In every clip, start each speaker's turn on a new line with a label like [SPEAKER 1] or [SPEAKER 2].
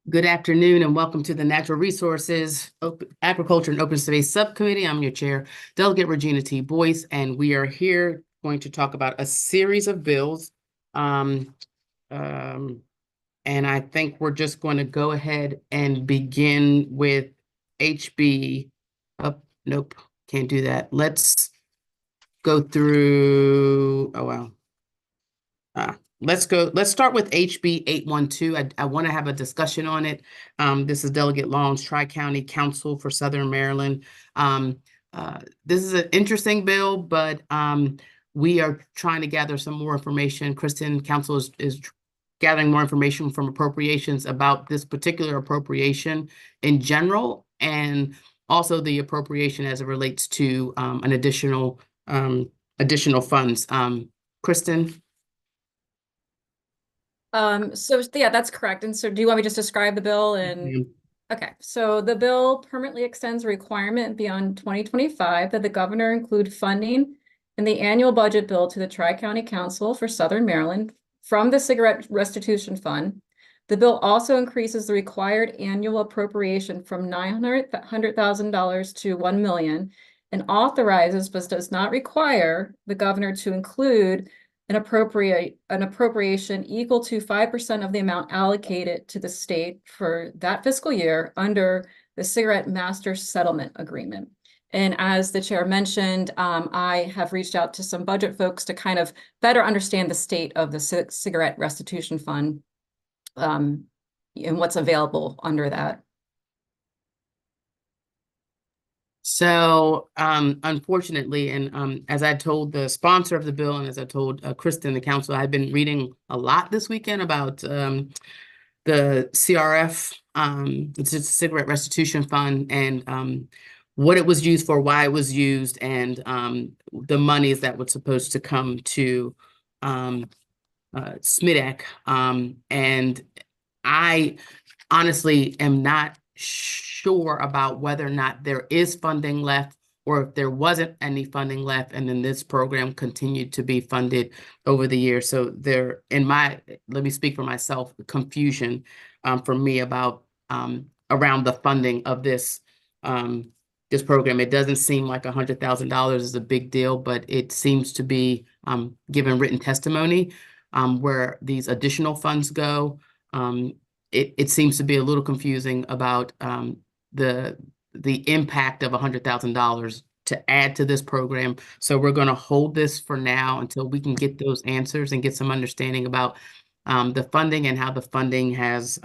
[SPEAKER 1] Good afternoon and welcome to the Natural Resources, Agriculture and Open Space Subcommittee. I'm your chair, Delegate Regina T. Boyce, and we are here going to talk about a series of bills. Um, um, and I think we're just going to go ahead and begin with HB. Oh, nope, can't do that. Let's go through, oh wow. Let's start with HB 812. I want to have a discussion on it. This is Delegate Long's Tri-County Council for Southern Maryland. This is an interesting bill, but we are trying to gather some more information. Kristen, Council is gathering more information from appropriations about this particular appropriation in general, and also the appropriation as it relates to an additional funds. Kristen?
[SPEAKER 2] So yeah, that's correct. And so do you want me to just describe the bill? And okay, so the bill permanently extends a requirement beyond 2025 that the governor include funding in the annual budget bill to the Tri-County Council for Southern Maryland from the Cigarette Restitution Fund. The bill also increases the required annual appropriation from $900,000 to $1 million and authorizes, but does not require, the governor to include an appropriation equal to 5% of the amount allocated to the state for that fiscal year under the Cigarette Master Settlement Agreement. And as the chair mentioned, I have reached out to some budget folks to kind of better understand the state of the Cigarette Restitution Fund and what's available under that.
[SPEAKER 1] So unfortunately, and as I told the sponsor of the bill, and as I told Kristen, the council, I've been reading a lot this weekend about the CRF, it's a Cigarette Restitution Fund, and what it was used for, why it was used, and the monies that were supposed to come to SMIDAC. And I honestly am not sure about whether or not there is funding left, or if there wasn't any funding left, and then this program continued to be funded over the years. So there, let me speak for myself, confusion for me about around the funding of this program. It doesn't seem like $100,000 is a big deal, but it seems to be, given written testimony, where these additional funds go. It seems to be a little confusing about the impact of $100,000 to add to this program. So we're going to hold this for now until we can get those answers and get some understanding about the funding and how the funding has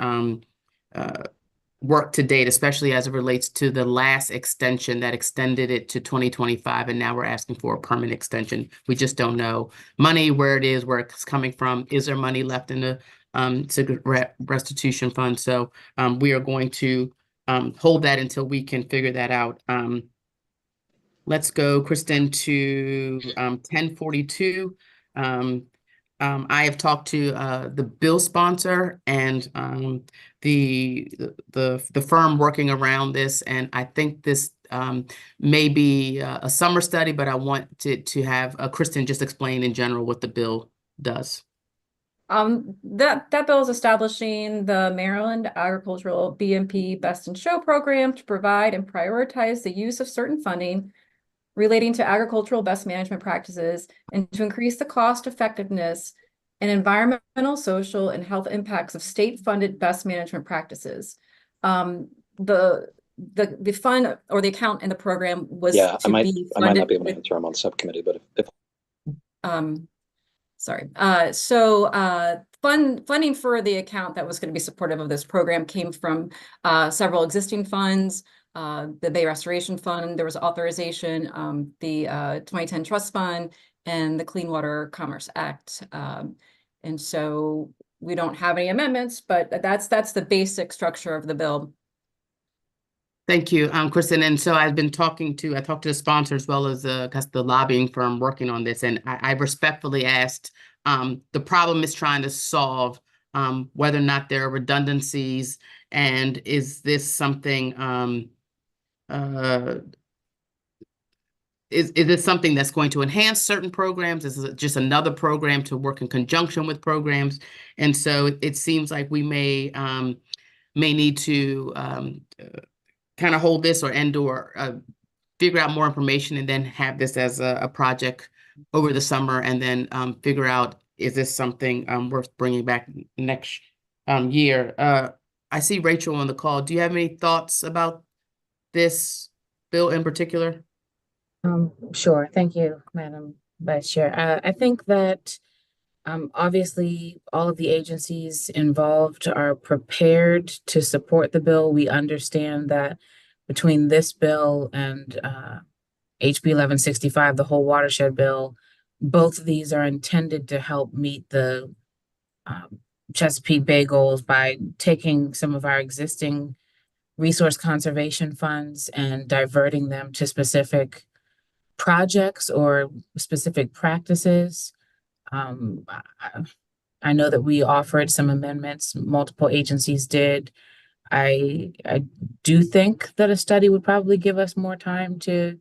[SPEAKER 1] worked to date, especially as it relates to the last extension that extended it to 2025. And now we're asking for a permanent extension. We just don't know money, where it is, where it's coming from. Is there money left in the Cigarette Restitution Fund? So we are going to hold that until we can figure that out. Let's go, Kristen, to 1042. I have talked to the bill sponsor and the firm working around this, and I think this may be a summer study, but I want to have Kristen just explain in general what the bill does.
[SPEAKER 2] That bill is establishing the Maryland Agricultural BMP Best in Show program to provide and prioritize the use of certain funding relating to agricultural best management practices and to increase the cost effectiveness and environmental, social, and health impacts of state-funded best management practices. The fund or the account in the program was
[SPEAKER 3] I might not be able to answer. I'm on the subcommittee, but if
[SPEAKER 2] sorry. Funding for the account that was going to be supportive of this program came from several existing funds, the Bay Restoration Fund, there was authorization, the 2010 Trust Fund, and the Clean Water Commerce Act. And so we don't have any amendments, but that's the basic structure of the bill.
[SPEAKER 1] Thank you, Kristen. And so I talked to the sponsor as well as the lobbying firm working on this. And I respectfully asked, the problem is trying to solve whether or not there are redundancies, and is this something, is this something that's going to enhance certain programs? Is it just another program to work in conjunction with programs? And so it seems like we may may need to kind of hold this or figure out more information and then have this as a project over the summer, and then figure out, is this something worth bringing back next year? I see Rachel on the call. Do you have any thoughts about this bill in particular?
[SPEAKER 4] Sure. Thank you, Madam Vice Chair. I think that obviously all of the agencies involved are prepared to support the bill. We understand that between this bill and HB 1165, the whole watershed bill, both of these are intended to help meet the Chesapeake Bay goals by taking some of our existing resource conservation funds and diverting them to specific projects or specific practices. I know that we offered some amendments, multiple agencies did. I do think that a study would probably give us more time to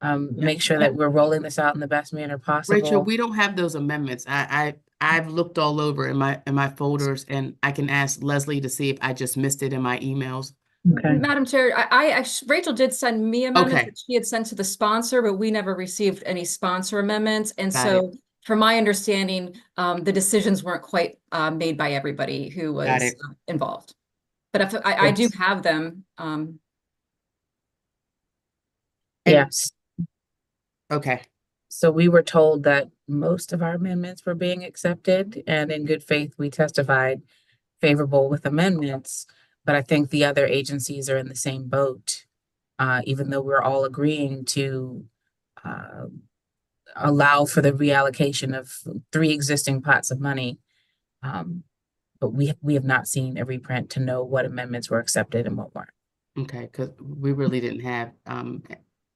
[SPEAKER 4] make sure that we're rolling this out in the best manner possible.
[SPEAKER 1] Rachel, we don't have those amendments. I've looked all over in my folders, and I can ask Leslie to see if I just missed it in my emails.
[SPEAKER 4] Okay.
[SPEAKER 2] Madam Chair, Rachel did send me amendments
[SPEAKER 1] Okay.
[SPEAKER 2] that she had sent to the sponsor, but we never received any sponsor amendments. And
[SPEAKER 1] Got
[SPEAKER 2] so from my understanding, the decisions weren't quite made by everybody who
[SPEAKER 1] Got
[SPEAKER 2] was
[SPEAKER 1] it.
[SPEAKER 2] involved. But if I do have them.
[SPEAKER 4] Yes.
[SPEAKER 1] Okay.
[SPEAKER 4] So we were told that most of our amendments were being accepted, and in good faith, we testified favorable with amendments. But I think the other agencies are in the same boat, even though we're all agreeing to allow for the reallocation of 3 existing pots of money. But we have not seen a reprint to know what amendments were accepted and what weren't.
[SPEAKER 1] Okay, because we really didn't have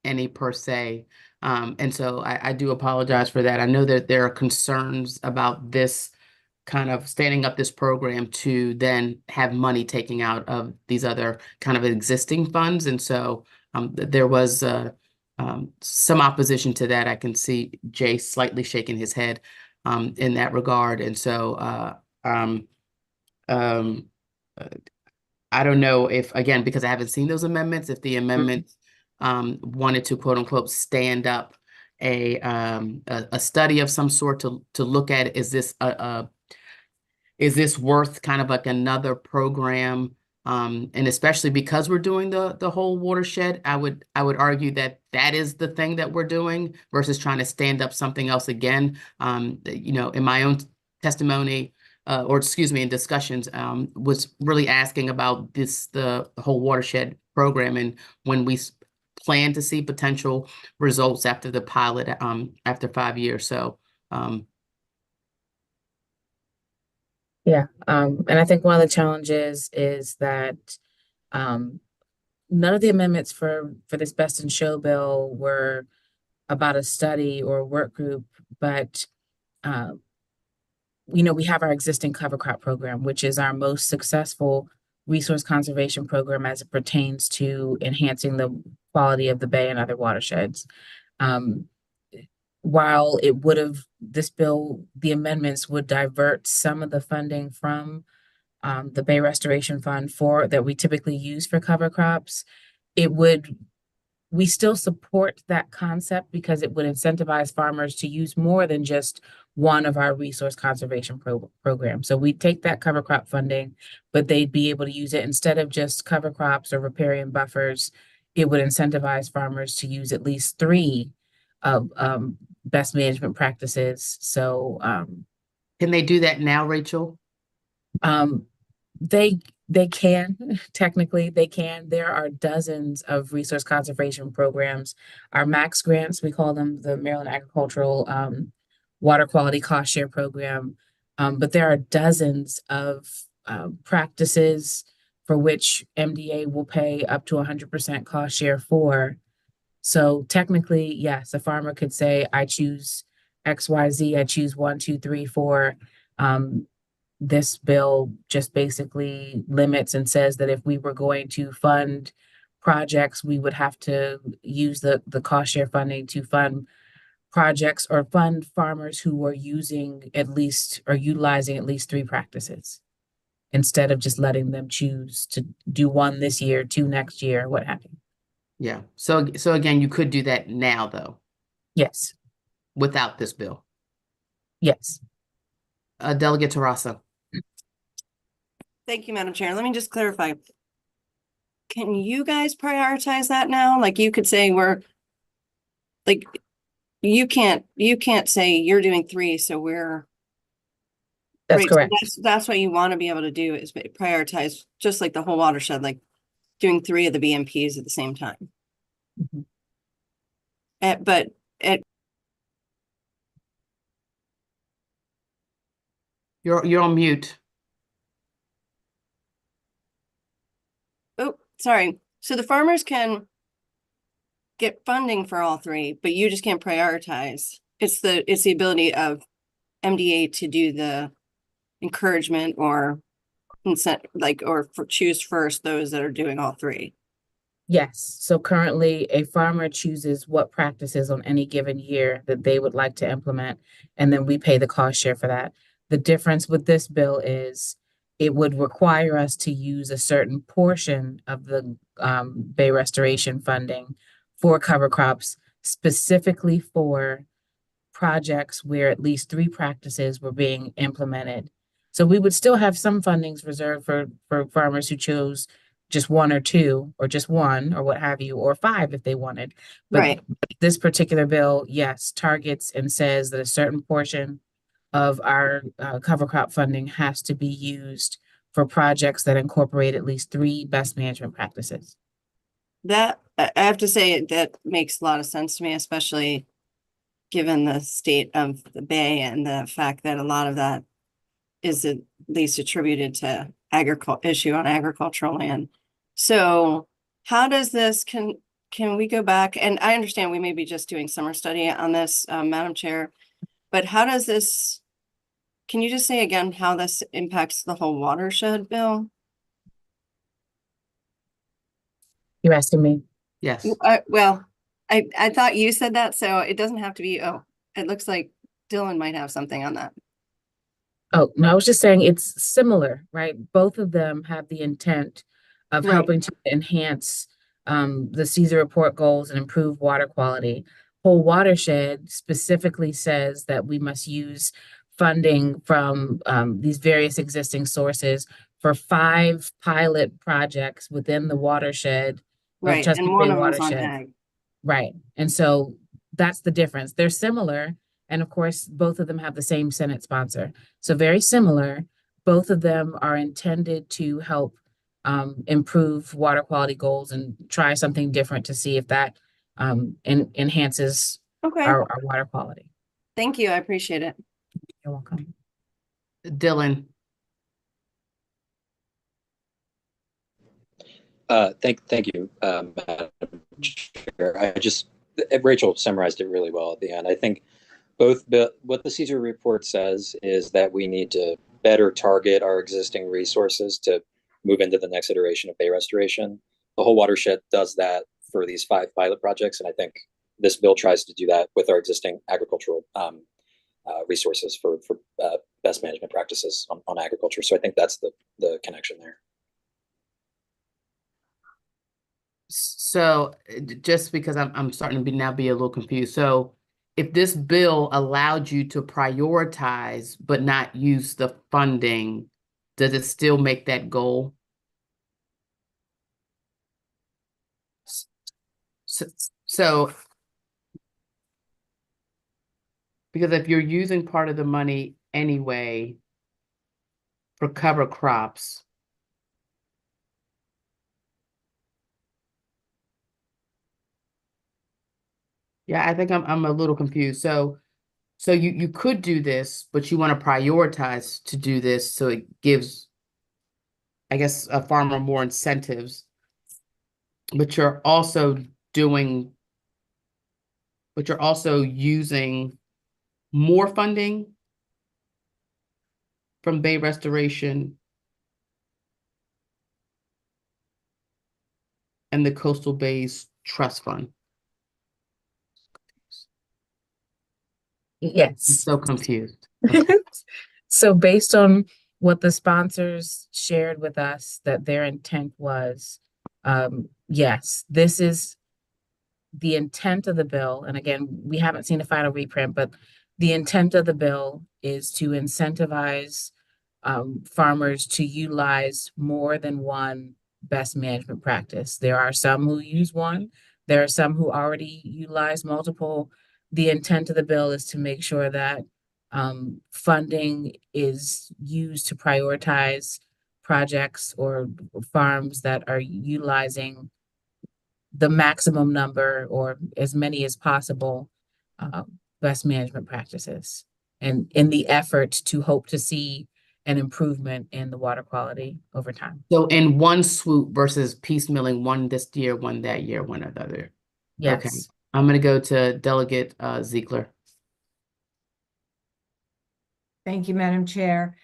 [SPEAKER 1] any per se. And so I do apologize for that. I know that there are concerns about this kind of standing up this program to then have money taking out of these other kind of existing funds. And so there was some opposition to that. I can see Jay slightly shaking his head in that regard. And so I don't know if, again, because I haven't seen those amendments, if the amendments wanted to quote unquote stand up a study of some sort to look at, is this worth kind of like another program? And especially because we're doing the whole watershed, I would argue that is the thing that we're doing versus trying to stand up something else again. In my own testimony, or excuse me, in discussions, was really asking about the whole watershed program and when we plan to see potential results after the pilot, after 5 years. So,
[SPEAKER 4] Yeah, and I think one of the challenges is that none of the amendments for this Best in Show bill were about a study or a work group, but we have our existing cover crop program, which is our most successful resource conservation program as it pertains to enhancing the quality of the bay and other watersheds. While this bill, the amendments would divert some of the funding from the Bay Restoration Fund that we typically use for cover crops, we still support that concept because it would incentivize farmers to use more than just one of our resource conservation programs. So we take that cover crop funding, but they'd be able to use it instead of just cover crops or riparian buffers. It would incentivize farmers to use at least 3 of best management practices. So
[SPEAKER 1] can they do that now, Rachel?
[SPEAKER 4] They can, technically they can. There are dozens of resource conservation programs. Our MAX grants, we call them, the Maryland Agricultural Water Quality Cost Share Program. But there are dozens of practices for which MDA will pay up to 100% cost share for. So technically, yes, a farmer could say, I choose XYZ, I choose 1, 2, 3, 4. This bill just basically limits and says that if we were going to fund projects, we would have to use the cost share funding to fund projects or fund farmers who were using at least or utilizing at least 3 practices. instead of just letting them choose to do one this year, two next year, what have you.
[SPEAKER 1] Yeah. So again, you could do that now though,
[SPEAKER 4] Yes,
[SPEAKER 1] without this bill.
[SPEAKER 4] yes.
[SPEAKER 1] Delegate Tarassa.
[SPEAKER 5] Thank you, Madam Chair. Let me just clarify. Can you guys prioritize that now? Like you could say you can't say you're doing 3, so we're.
[SPEAKER 4] That's
[SPEAKER 5] Right, so
[SPEAKER 4] correct.
[SPEAKER 5] that's what you want to be able to do is prioritize, just like the whole watershed, like doing 3 of the BMPs at the same time.
[SPEAKER 4] Mhm.
[SPEAKER 5] But
[SPEAKER 1] You're on mute.
[SPEAKER 5] oh, sorry. So the farmers can get funding for all 3, but you just can't prioritize. It's the ability of MDA to do the encouragement or choose first those that are doing all 3.
[SPEAKER 4] Yes. So currently, a farmer chooses what practices on any given year that they would like to implement, and then we pay the cost share for that. The difference with this bill is it would require us to use a certain portion of the bay restoration funding for cover crops, specifically for projects where at least 3 practices were being implemented. So we would still have some fundings reserved for farmers who chose just 1 or 2, or just 1, or what have you, or 5 if they wanted. But
[SPEAKER 5] Right.
[SPEAKER 4] this particular bill, yes, targets and says that a certain portion of our cover crop funding has to be used for projects that incorporate at least 3 best management practices.
[SPEAKER 5] That I have to say that makes a lot of sense to me, especially given the state of the Bay and the fact that a lot of that is at least attributed to issue on agricultural land. So how does this, can we go back? And I understand we may be just doing summer study on this, Madam Chair, but how does this, can you just say again how this impacts the whole watershed bill?
[SPEAKER 4] You're asking me?
[SPEAKER 1] Yes.
[SPEAKER 5] Well, I thought you said that, so it doesn't have to be, oh, it looks like Dylan might have something on that.
[SPEAKER 4] Oh, no, I was just saying it's similar, right? Both of them have the intent of
[SPEAKER 5] Right.
[SPEAKER 4] helping to enhance the Caesar report goals and improve water quality. Whole watershed specifically says that we must use funding from these various existing sources for 5 pilot projects within the watershed or
[SPEAKER 5] Right, and
[SPEAKER 4] Chesapeake
[SPEAKER 5] one
[SPEAKER 4] Bay
[SPEAKER 5] of them's on
[SPEAKER 4] watershed.
[SPEAKER 5] ag.
[SPEAKER 4] Right. And so that's the difference. They're similar. And of course, both of them have the same Senate sponsor. So very similar. Both of them are intended to help improve water quality goals and try something different to see if that enhances
[SPEAKER 5] Okay,
[SPEAKER 4] our water quality.
[SPEAKER 5] thank you, I appreciate it.
[SPEAKER 4] You're welcome.
[SPEAKER 1] Dylan.
[SPEAKER 3] Thank you, Madam Chair. Rachel summarized it really well at the end. I think what the Caesar report says is that we need to better target our existing resources to move into the next iteration of bay restoration. The whole watershed does that for these 5 pilot projects, and I think this bill tries to do that with our existing agricultural resources for best management practices on agriculture. So I think that's the connection there.
[SPEAKER 1] So just because I'm starting to now be a little confused. So if this bill allowed you to prioritize but not use the funding, does it still make that goal? So because if you're using part of the money anyway for cover crops, yeah, I think I'm a little confused. So you could do this, but you want to prioritize to do this so it gives, I guess, a farmer more incentives. But you're also using more funding from Bay Restoration and the Coastal Bays Trust Fund. I'm
[SPEAKER 4] Yes.
[SPEAKER 1] so confused.
[SPEAKER 4] So based on what the sponsors shared with us that their intent was, yes, this is the intent of the bill. And again, we haven't seen a final reprint, but the intent of the bill is to incentivize farmers to utilize more than one best management practice. There are some who use one, there are some who already utilize multiple. The intent of the bill is to make sure that funding is used to prioritize projects or farms that are utilizing the maximum number or as many as possible best management practices, and in the effort to hope to see an improvement in the water quality over time.
[SPEAKER 1] So in one swoop versus piecemealing, one this year, one that year, one another. Okay,
[SPEAKER 4] Yes.
[SPEAKER 1] I'm gonna go to Delegate Ziegler.
[SPEAKER 6] Thank you, Madam Chair.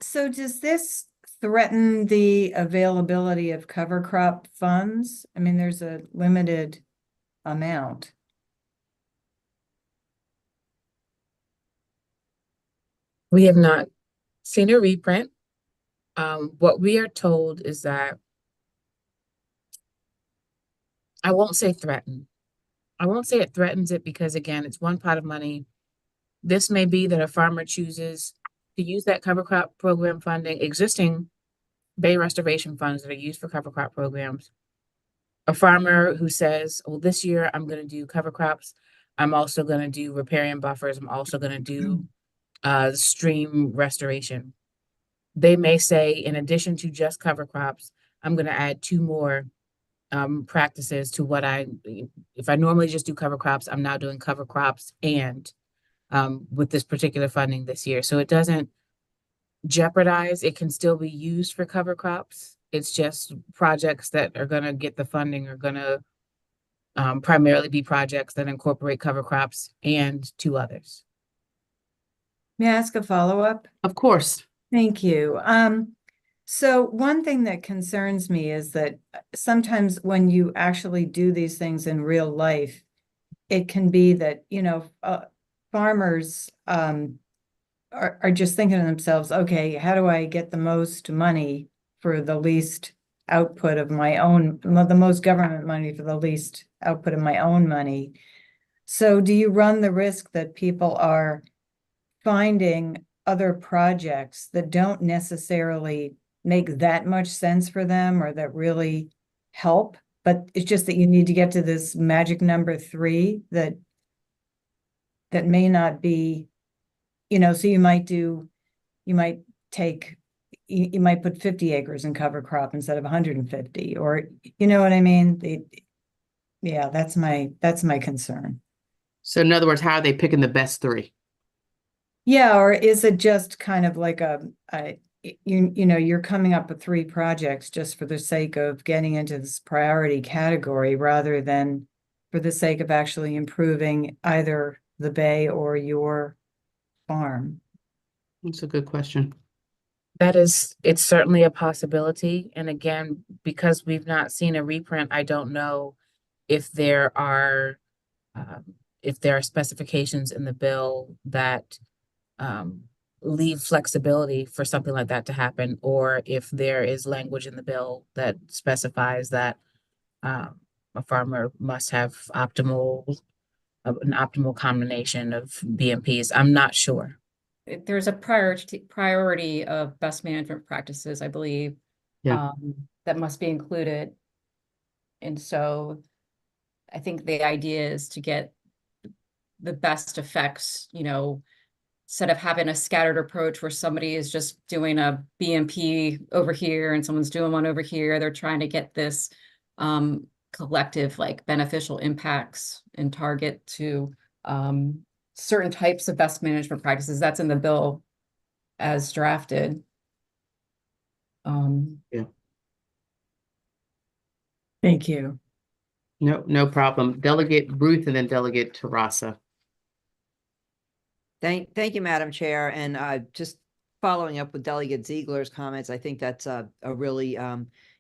[SPEAKER 6] So does this threaten the availability of cover crop funds? I mean, there's a limited amount.
[SPEAKER 4] We have not seen a reprint. What we are told is that, I won't say threaten. I won't say it threatens it because again, it's one pot of money. This may be that a farmer chooses to use that cover crop program funding, existing bay restoration funds that are used for cover crop programs. A farmer who says, well, this year I'm going to do cover crops. I'm also going to do riparian buffers. I'm also going to do stream restoration. They may say, in addition to just cover crops, I'm going to add two more practices to what if I normally just do cover crops, I'm now doing cover crops and with this particular funding this year. So it doesn't jeopardize, it can still be used for cover crops. It's just projects that are going to get the funding are going to primarily be projects that incorporate cover crops and two others.
[SPEAKER 6] May I ask a follow-up?
[SPEAKER 1] Of course.
[SPEAKER 6] Thank you. So one thing that concerns me is that sometimes when you actually do these things in real life, it can be that, farmers are just thinking to themselves, okay, how do I get the most money for the least output of my own, the most government money for the least output of my own money? So do you run the risk that people are finding other projects that don't necessarily make that much sense for them or that really help, but it's just that you need to get to this magic number 3 that may not be, so you might put 50 acres in cover crop instead of 150, or you know what I mean? Yeah, that's my concern.
[SPEAKER 1] So in other words, how are they picking the best 3?
[SPEAKER 6] Yeah, or is it just kind of like you're coming up with 3 projects just for the sake of getting into this priority category rather than for the sake of actually improving either the bay or your farm?
[SPEAKER 1] That's a good question.
[SPEAKER 4] It's certainly a possibility. And again, because we've not seen a reprint, I don't know if there are specifications in the bill that leave flexibility for something like that to happen, or if there is language in the bill that specifies that a farmer must have an optimal combination of BMPs. I'm not sure.
[SPEAKER 2] There's a priority of best management practices, I believe,
[SPEAKER 1] Yeah.
[SPEAKER 2] that must be included. And so I think the idea is to get the best effects, instead of having a scattered approach where somebody is just doing a BMP over here and someone's doing one over here. They're trying to get this collective beneficial impacts and target to certain types of best management practices. That's in the bill as drafted.
[SPEAKER 1] Yeah.
[SPEAKER 6] Thank you.
[SPEAKER 1] No problem. Delegate Ruth and then Delegate Terasa.
[SPEAKER 7] Thank you, Madam Chair. And just following up with Delegate Ziegler's comments, I think that's a really,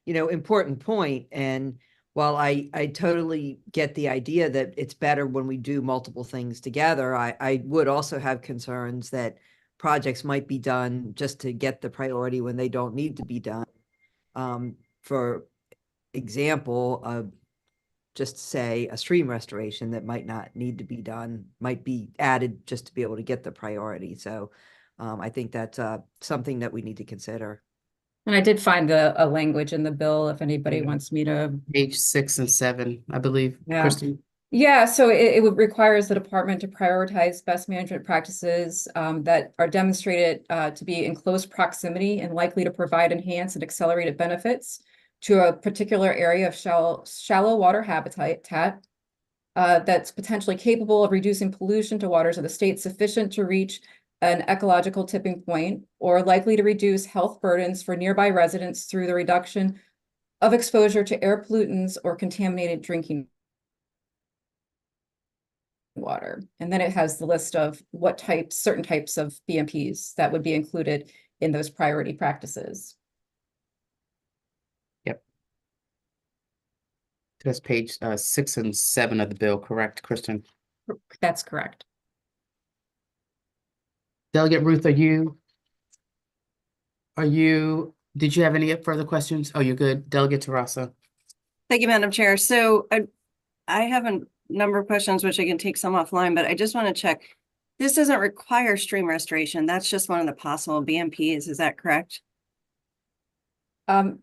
[SPEAKER 7] important point. And while I totally get the idea that it's better when we do multiple things together, I would also have concerns that projects might be done just to get the priority when they don't need to be done. For example, just say a stream restoration that might not need to be done, might be added just to be able to get the priority. So I think that's something that we need to consider.
[SPEAKER 2] And I did find a language in the bill if anybody
[SPEAKER 1] Yeah.
[SPEAKER 2] wants me to.
[SPEAKER 1] Page 6 and 7, I believe,
[SPEAKER 2] Yeah.
[SPEAKER 1] Kristen.
[SPEAKER 2] Yeah, so it requires the department to prioritize best management practices that are demonstrated to be in close proximity and likely to provide enhanced and accelerated benefits to a particular area of shallow water habitat that's potentially capable of reducing pollution to waters of the state sufficient to reach an ecological tipping point, or likely to reduce health burdens for nearby residents through the reduction of exposure to air pollutants or contaminated drinking water. And then it has the list of what types, certain types of BMPs that would be included in those priority practices.
[SPEAKER 1] Yep. That's page 6 and 7 of the bill, correct, Kristen?
[SPEAKER 2] That's correct.
[SPEAKER 1] Delegate Ruth, did you have any further questions? Oh, you're good. Delegate Tarasa.
[SPEAKER 5] Thank you, Madam Chair. So I have a number of questions, which I can take some offline, but I just want to check. This doesn't require stream restoration. That's just one of the possible BMPs. Is that correct?
[SPEAKER 2] The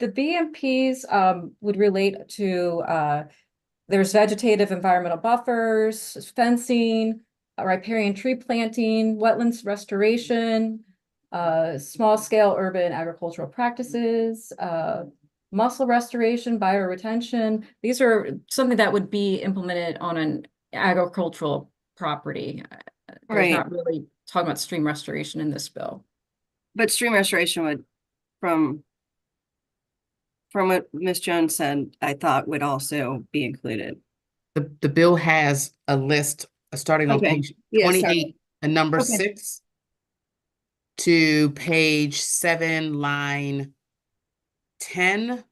[SPEAKER 2] BMPs would relate to there's vegetative environmental buffers, fencing, riparian tree planting, wetlands restoration, small scale urban agricultural practices, mussel restoration, bioretention. These are something that would be implemented on an agricultural property. There's
[SPEAKER 5] Right.
[SPEAKER 2] not really talking about stream restoration in this bill.
[SPEAKER 5] But stream restoration would, from what Ms. Jones said, I thought would also be included.
[SPEAKER 1] The bill has a list starting on
[SPEAKER 5] Okay.
[SPEAKER 1] page
[SPEAKER 5] Yeah, sorry.
[SPEAKER 1] 28 and number
[SPEAKER 5] Okay.
[SPEAKER 1] 6 to page 7, line 10.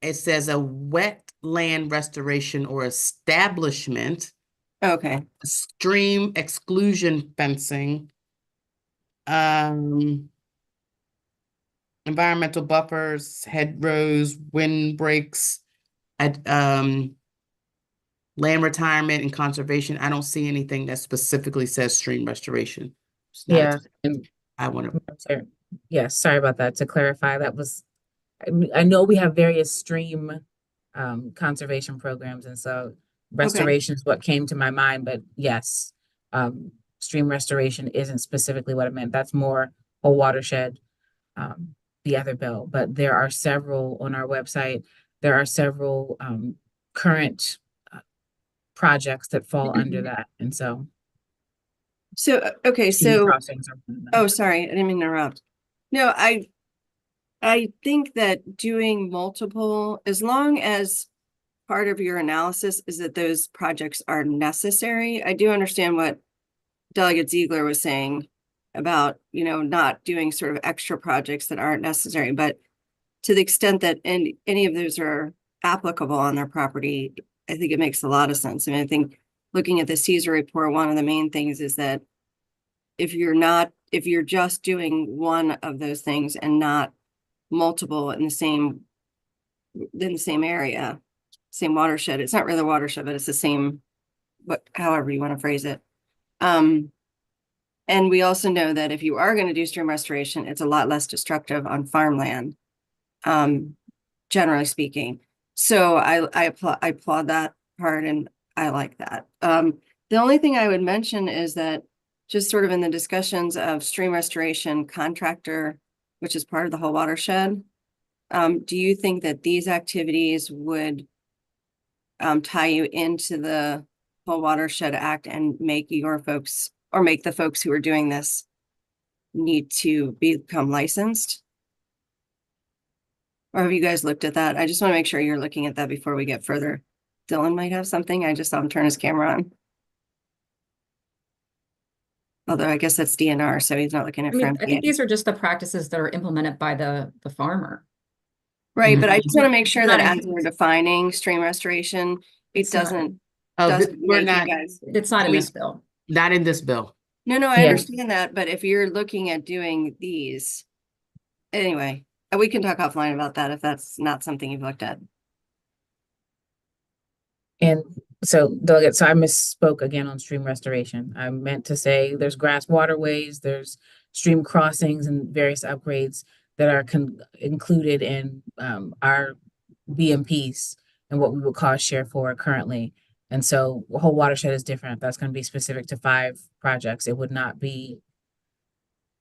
[SPEAKER 1] It says a wetland restoration or establishment,
[SPEAKER 5] Okay.
[SPEAKER 1] stream exclusion fencing, environmental buffers, hedgerows, windbreaks, land retirement and conservation. I don't see anything that specifically says stream restoration. It's not
[SPEAKER 4] Yeah, and
[SPEAKER 1] I want to.
[SPEAKER 4] sorry. Yes, sorry about that. To clarify, that was, I know we have various stream conservation programs, and so restoration is what came to my mind, but yes, stream restoration isn't specifically what I meant. That's more a watershed, the other bill, but there are several on our website. There are several current projects that fall under that, and so.
[SPEAKER 5] So, okay,
[SPEAKER 4] stream
[SPEAKER 5] so,
[SPEAKER 4] crossings are one of them.
[SPEAKER 5] oh, sorry, I didn't mean to interrupt. No, I think that doing multiple, as long as part of your analysis is that those projects are necessary. I do understand what Delegate Ziegler was saying about, not doing sort of extra projects that aren't necessary, but to the extent that any of those are applicable on their property, I think it makes a lot of sense. I mean, I think looking at the Caesar report, one of the main things is that if you're just doing one of those things and not multiple in the same area, same watershed, it's not really a watershed, but it's the same, however you want to phrase it. And we also know that if you are going to do stream restoration, it's a lot less destructive on farmland, generally speaking. So I applaud that part, and I like that. The only thing I would mention is that just sort of in the discussions of stream restoration contractor, which is part of the whole watershed, do you think that these activities would tie you into the whole Watershed Act and make your folks, or make the folks who are doing this need to become licensed? Or have you guys looked at that? I just want to make sure you're looking at that before we get further. Dylan might have something. I just saw him turn his camera on. Although I guess that's DNR, so he's not looking at
[SPEAKER 2] I think
[SPEAKER 5] MPA.
[SPEAKER 2] these are just the practices that are implemented by the farmer.
[SPEAKER 5] Right, but I just want to make sure that
[SPEAKER 2] Not
[SPEAKER 5] as we're defining stream restoration, it
[SPEAKER 2] It's not-
[SPEAKER 5] doesn't
[SPEAKER 1] Oh,
[SPEAKER 5] doesn't
[SPEAKER 1] we're
[SPEAKER 5] make you
[SPEAKER 1] not,
[SPEAKER 5] guys.
[SPEAKER 2] It's not in this bill.
[SPEAKER 1] not in this bill.
[SPEAKER 5] No, I
[SPEAKER 4] Yeah.
[SPEAKER 5] understand that, but if you're looking at doing these, anyway, we can talk offline about that if that's not something you've looked at.
[SPEAKER 4] And so Delegate, so I misspoke again on stream restoration. I meant to say there's grass waterways, there's stream crossings and various upgrades that are included in our BMPs and what we would cost share for currently. And so the whole watershed is different. That's going to be specific to 5 projects. It would not be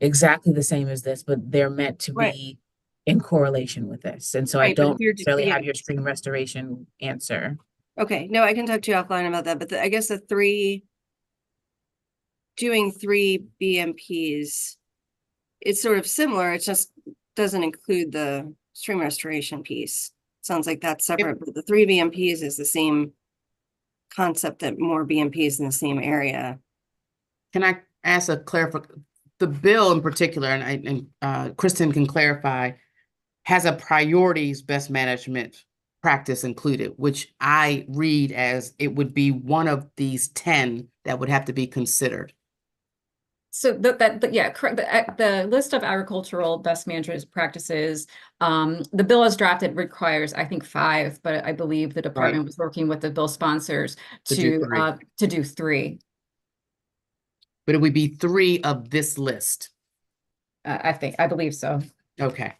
[SPEAKER 4] exactly the same as this, but they're meant to
[SPEAKER 5] Right.
[SPEAKER 4] be in correlation with this. And so I
[SPEAKER 5] Right, but if
[SPEAKER 4] don't
[SPEAKER 5] you're
[SPEAKER 4] necessarily
[SPEAKER 5] yeah.
[SPEAKER 4] have your stream restoration answer.
[SPEAKER 5] Okay, no, I can talk to you offline about that, but I guess doing 3 BMPs, it's sort of similar. It just doesn't include the stream restoration piece. Sounds like that's separate, but the 3 BMPs is the same concept that more BMPs in the same area.
[SPEAKER 1] Can I ask a clarification? The bill in particular, and Kristen can clarify, has a priorities best management practice included, which I read as it would be one of these 10 that would have to be considered.
[SPEAKER 2] So yeah, correct. The list of agricultural best management practices, the bill as drafted requires, I think, 5, but I believe the department was working with the bill sponsors
[SPEAKER 1] To do 3.
[SPEAKER 2] to do 3.
[SPEAKER 1] But it would be 3 of this list.
[SPEAKER 2] I believe so.
[SPEAKER 1] Okay.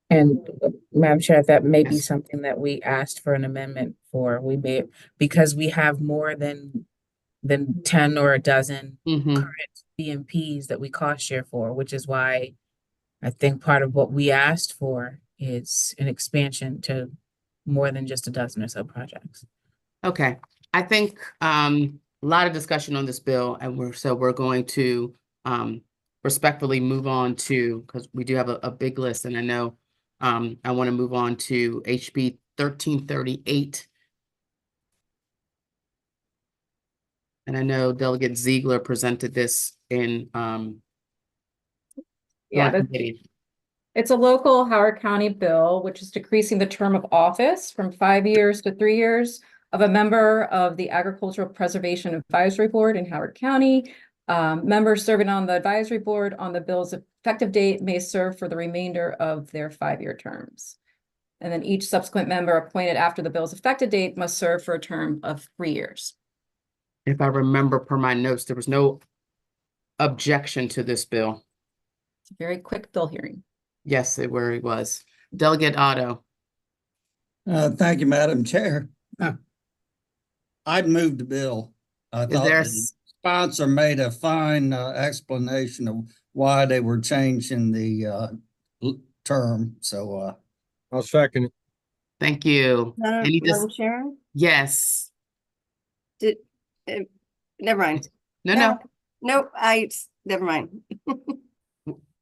[SPEAKER 4] And Madam Chair, that may be
[SPEAKER 1] Yes.
[SPEAKER 4] something that we asked for an amendment for. We may, because we have more than 10 or a dozen
[SPEAKER 1] Mhm.
[SPEAKER 4] current BMPs that we cost share for, which is why I think part of what we asked for is an expansion to more than just a dozen or so projects.
[SPEAKER 1] Okay, I think a lot of discussion on this bill, and we're going to respectfully move on to, because we do have a big list, and I know I want to move on to HB 1338. And I know Delegate Ziegler presented this in
[SPEAKER 2] Yeah,
[SPEAKER 1] committee.
[SPEAKER 2] it's a local Howard County bill, which is decreasing the term of office from 5 years to 3 years of a member of the Agricultural Preservation Advisory Board in Howard County. Members serving on the advisory board on the bill's effective date may serve for the remainder of their 5-year terms. And then each subsequent member appointed after the bill's effective date must serve for a term of 3 years.
[SPEAKER 1] If I remember per my notes, there was no objection to this bill.
[SPEAKER 2] It's a very quick bill hearing.
[SPEAKER 1] Yes, it was. Delegate Otto.
[SPEAKER 8] Thank you, Madam Chair. I'd move the bill. I
[SPEAKER 1] Is
[SPEAKER 8] thought
[SPEAKER 1] there
[SPEAKER 8] the sponsor made a fine explanation of why they were changing the term. So
[SPEAKER 9] I'll second it.
[SPEAKER 1] Thank you. Any
[SPEAKER 5] Madam Chair?
[SPEAKER 1] Yes.
[SPEAKER 5] Never mind.
[SPEAKER 1] No.
[SPEAKER 5] Nope, never mind.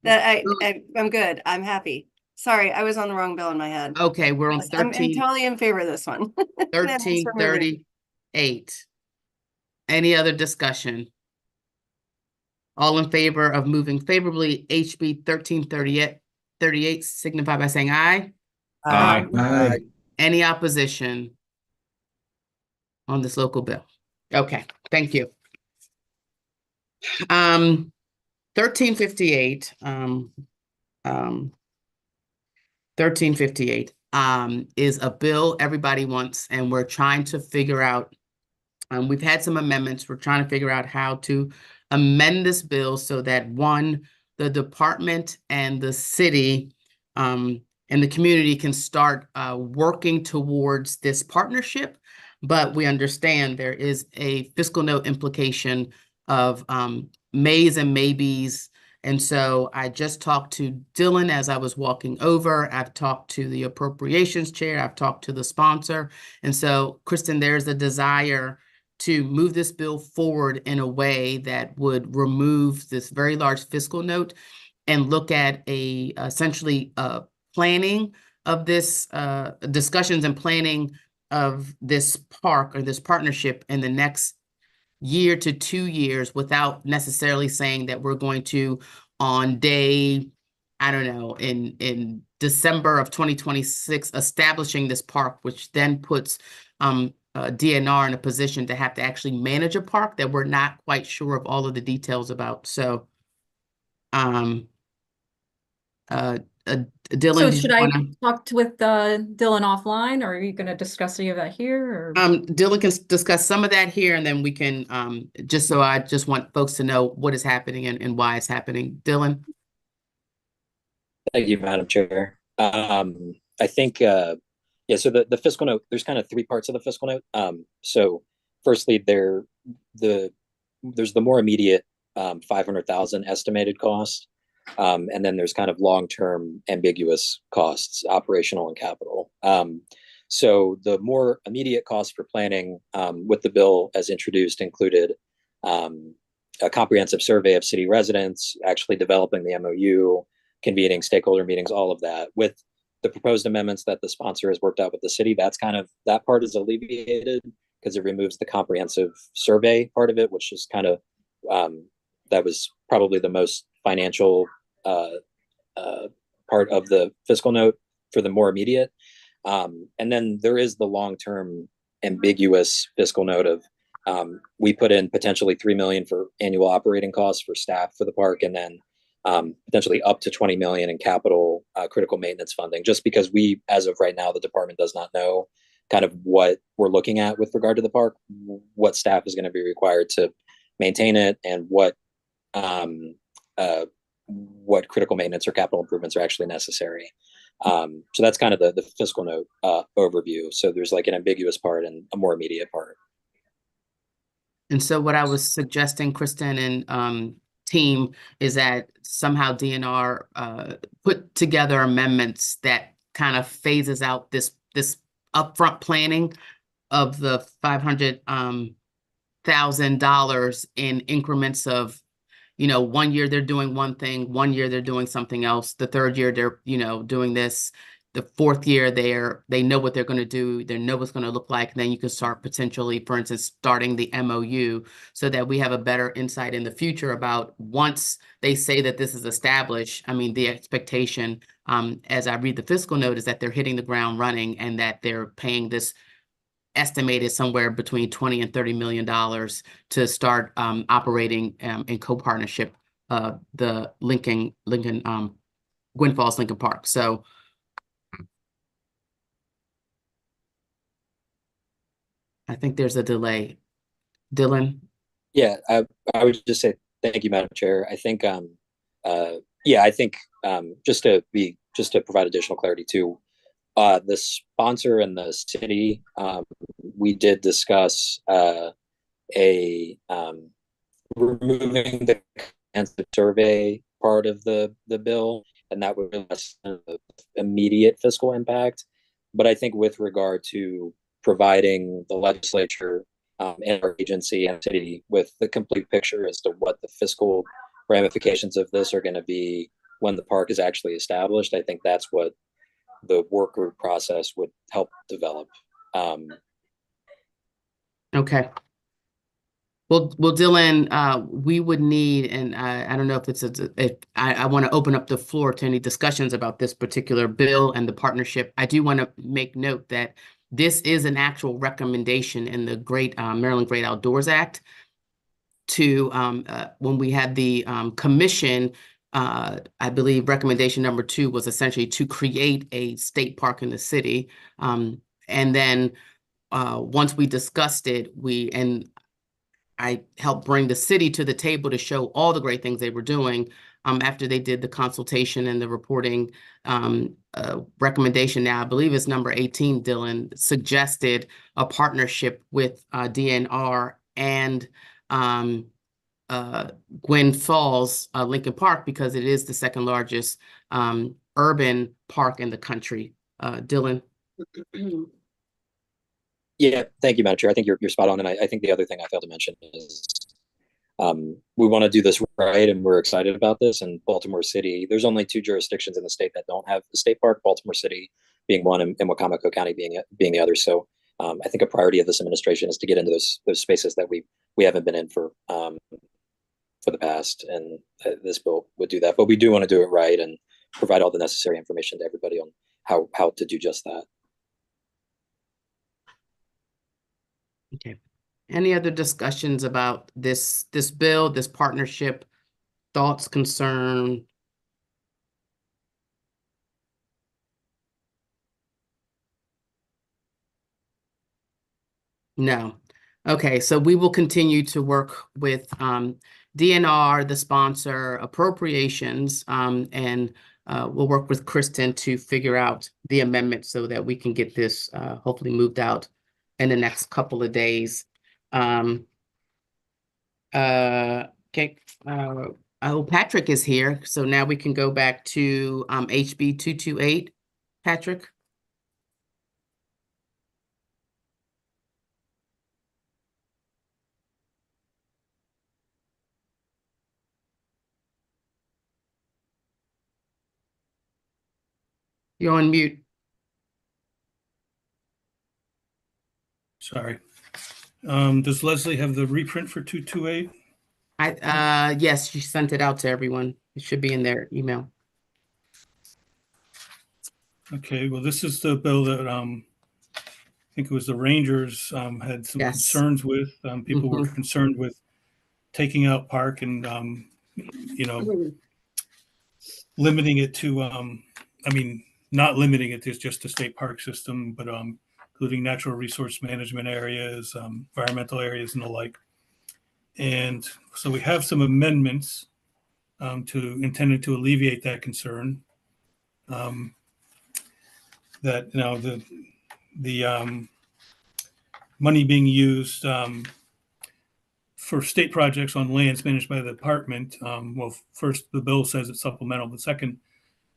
[SPEAKER 5] I'm good. I'm happy. Sorry, I was on the wrong bill in my head.
[SPEAKER 1] Okay, we're on
[SPEAKER 5] I'm totally in favor of this one.
[SPEAKER 1] 1338. Any other discussion? All in favor of moving favorably HB 1338 signify by saying aye.
[SPEAKER 9] Aye.
[SPEAKER 1] Any opposition on this local bill? Okay, thank you. 1358 1358 is a bill everybody wants, and we're trying to figure out, we've had some amendments. We're trying to figure out how to amend this bill so that, one, the department and the city and the community can start working towards this partnership. But we understand there is a fiscal note implication of mays and maybes. And so I just talked to Dylan as I was walking over. I've talked to the appropriations chair. I've talked to the sponsor. And so, Kristen, there's a desire to move this bill forward in a way that would remove this very large fiscal note and look at essentially planning of this, discussions and planning of this park or this partnership in the next year to 2 years, without necessarily saying that we're going to, on day, I don't know, in December of 2026, establishing this park, which then puts DNR in a position to have to actually manage a park that we're not quite sure of all of the details about. So, Dylan,
[SPEAKER 2] So
[SPEAKER 1] did
[SPEAKER 2] should
[SPEAKER 1] you
[SPEAKER 2] I
[SPEAKER 1] wanna?
[SPEAKER 2] talk with Dylan offline, or are you going to discuss any of that here? Or
[SPEAKER 1] Dylan can discuss some of that here, and then we can, just so I just want folks to know what is happening and why it's happening. Dylan?
[SPEAKER 3] Thank you, Madam Chair. I think, yeah, so the fiscal note, there's kind of three parts of the fiscal note. So firstly, there's the more immediate 500,000 estimated cost. And then there's kind of long-term ambiguous costs, operational and capital. So the more immediate costs for planning with the bill as introduced included a comprehensive survey of city residents, actually developing the MOU, convening stakeholder meetings, all of that. With the proposed amendments that the sponsor has worked out with the city, that's kind of, that part is alleviated because it removes the comprehensive survey part of it, which is kind of, that was probably the most financial part of the fiscal note for the more immediate. And then there is the long-term ambiguous fiscal note of we put in potentially $3 million for annual operating costs for staff for the park, and then potentially up to $20 million in capital critical maintenance funding, just because we, as of right now, the department does not know kind of what we're looking at with regard to the park, what staff is going to be required to maintain it, and what critical maintenance or capital improvements are actually necessary. So that's kind of the fiscal note overview. So there's like an ambiguous part and a more immediate part.
[SPEAKER 1] And so what I was suggesting, Kristen and team, is that somehow DNR put together amendments that kind of phases out this upfront planning of the $500,000 in increments of, 1 year they're doing one thing, 1 year they're doing something else, the third year they're, doing this, the fourth year they know what they're going to do, they know what's going to look like, and then you can start potentially, for instance, starting the MOU, so that we have a better insight in the future about once they say that this is established. I mean, the expectation, as I read the fiscal note, is that they're hitting the ground running and that they're paying this estimated somewhere between $20 and $30 million to start operating in co-partnership the Gwynn Falls Lincoln Park. So I think there's a delay. Dylan?
[SPEAKER 3] Yeah, I would just say thank you, Madam Chair. I think yeah, I think just to provide additional clarity too, the sponsor and the city, we did discuss removing the comprehensive survey part of the bill, and that would lessen the immediate fiscal impact. But I think with regard to providing the legislature and our agency and city with the complete picture as to what the fiscal ramifications of this are going to be when the park is actually established, I think that's what the work group process would help develop.
[SPEAKER 1] Okay. Well, Dylan, we would need, and I don't know if I want to open up the floor to any discussions about this particular bill and the partnership. I do want to make note that this is an actual recommendation in the Maryland Great Outdoors Act to, when we had the commission, I believe recommendation number 2 was essentially to create a state park in the city. And then once we discussed it, I helped bring the city to the table to show all the great things they were doing. After they did the consultation and the reporting, recommendation now, I believe it's number 18, Dylan, suggested a partnership with DNR and Gwynn Falls Lincoln Park, because it is the second largest urban park in the country. Dylan?
[SPEAKER 3] Yeah, thank you, Madam Chair. I think you're spot on. And I think the other thing I failed to mention is we want to do this right, and we're excited about this. And Baltimore City, there's only 2 jurisdictions in the state that don't have a state park, Baltimore City being one and Wacomico County being the other. So I think a priority of this administration is to get into those spaces that we haven't been in for the past, and this bill would do that. But we do want to do it right and provide all the necessary information to everybody on how to do just that.
[SPEAKER 1] Okay. Any other discussions about this bill, this partnership, thoughts, concern? No. Okay, so we will continue to work with DNR, the sponsor, appropriations, and we'll work with Kristen to figure out the amendment so that we can get this hopefully moved out in the next couple of days. Okay, oh, Patrick is here, so now we can go back to HB 228. Patrick? You're on mute.
[SPEAKER 10] Sorry. Does Leslie have the reprint for 228?
[SPEAKER 1] Yes, she sent it out to everyone. It should be in their email.
[SPEAKER 10] Okay, well, this is the bill that I think it was the Rangers had some
[SPEAKER 1] Yes.
[SPEAKER 10] concerns with. People were
[SPEAKER 1] Mhm.
[SPEAKER 10] concerned with taking out Park and limiting it to not limiting it to just the state park system, but including natural resource management areas, environmental areas, and the like. And so we have some amendments intended to alleviate that concern. That the money being used for state projects on lands managed by the department. Well, first, the bill says it's supplemental, but second,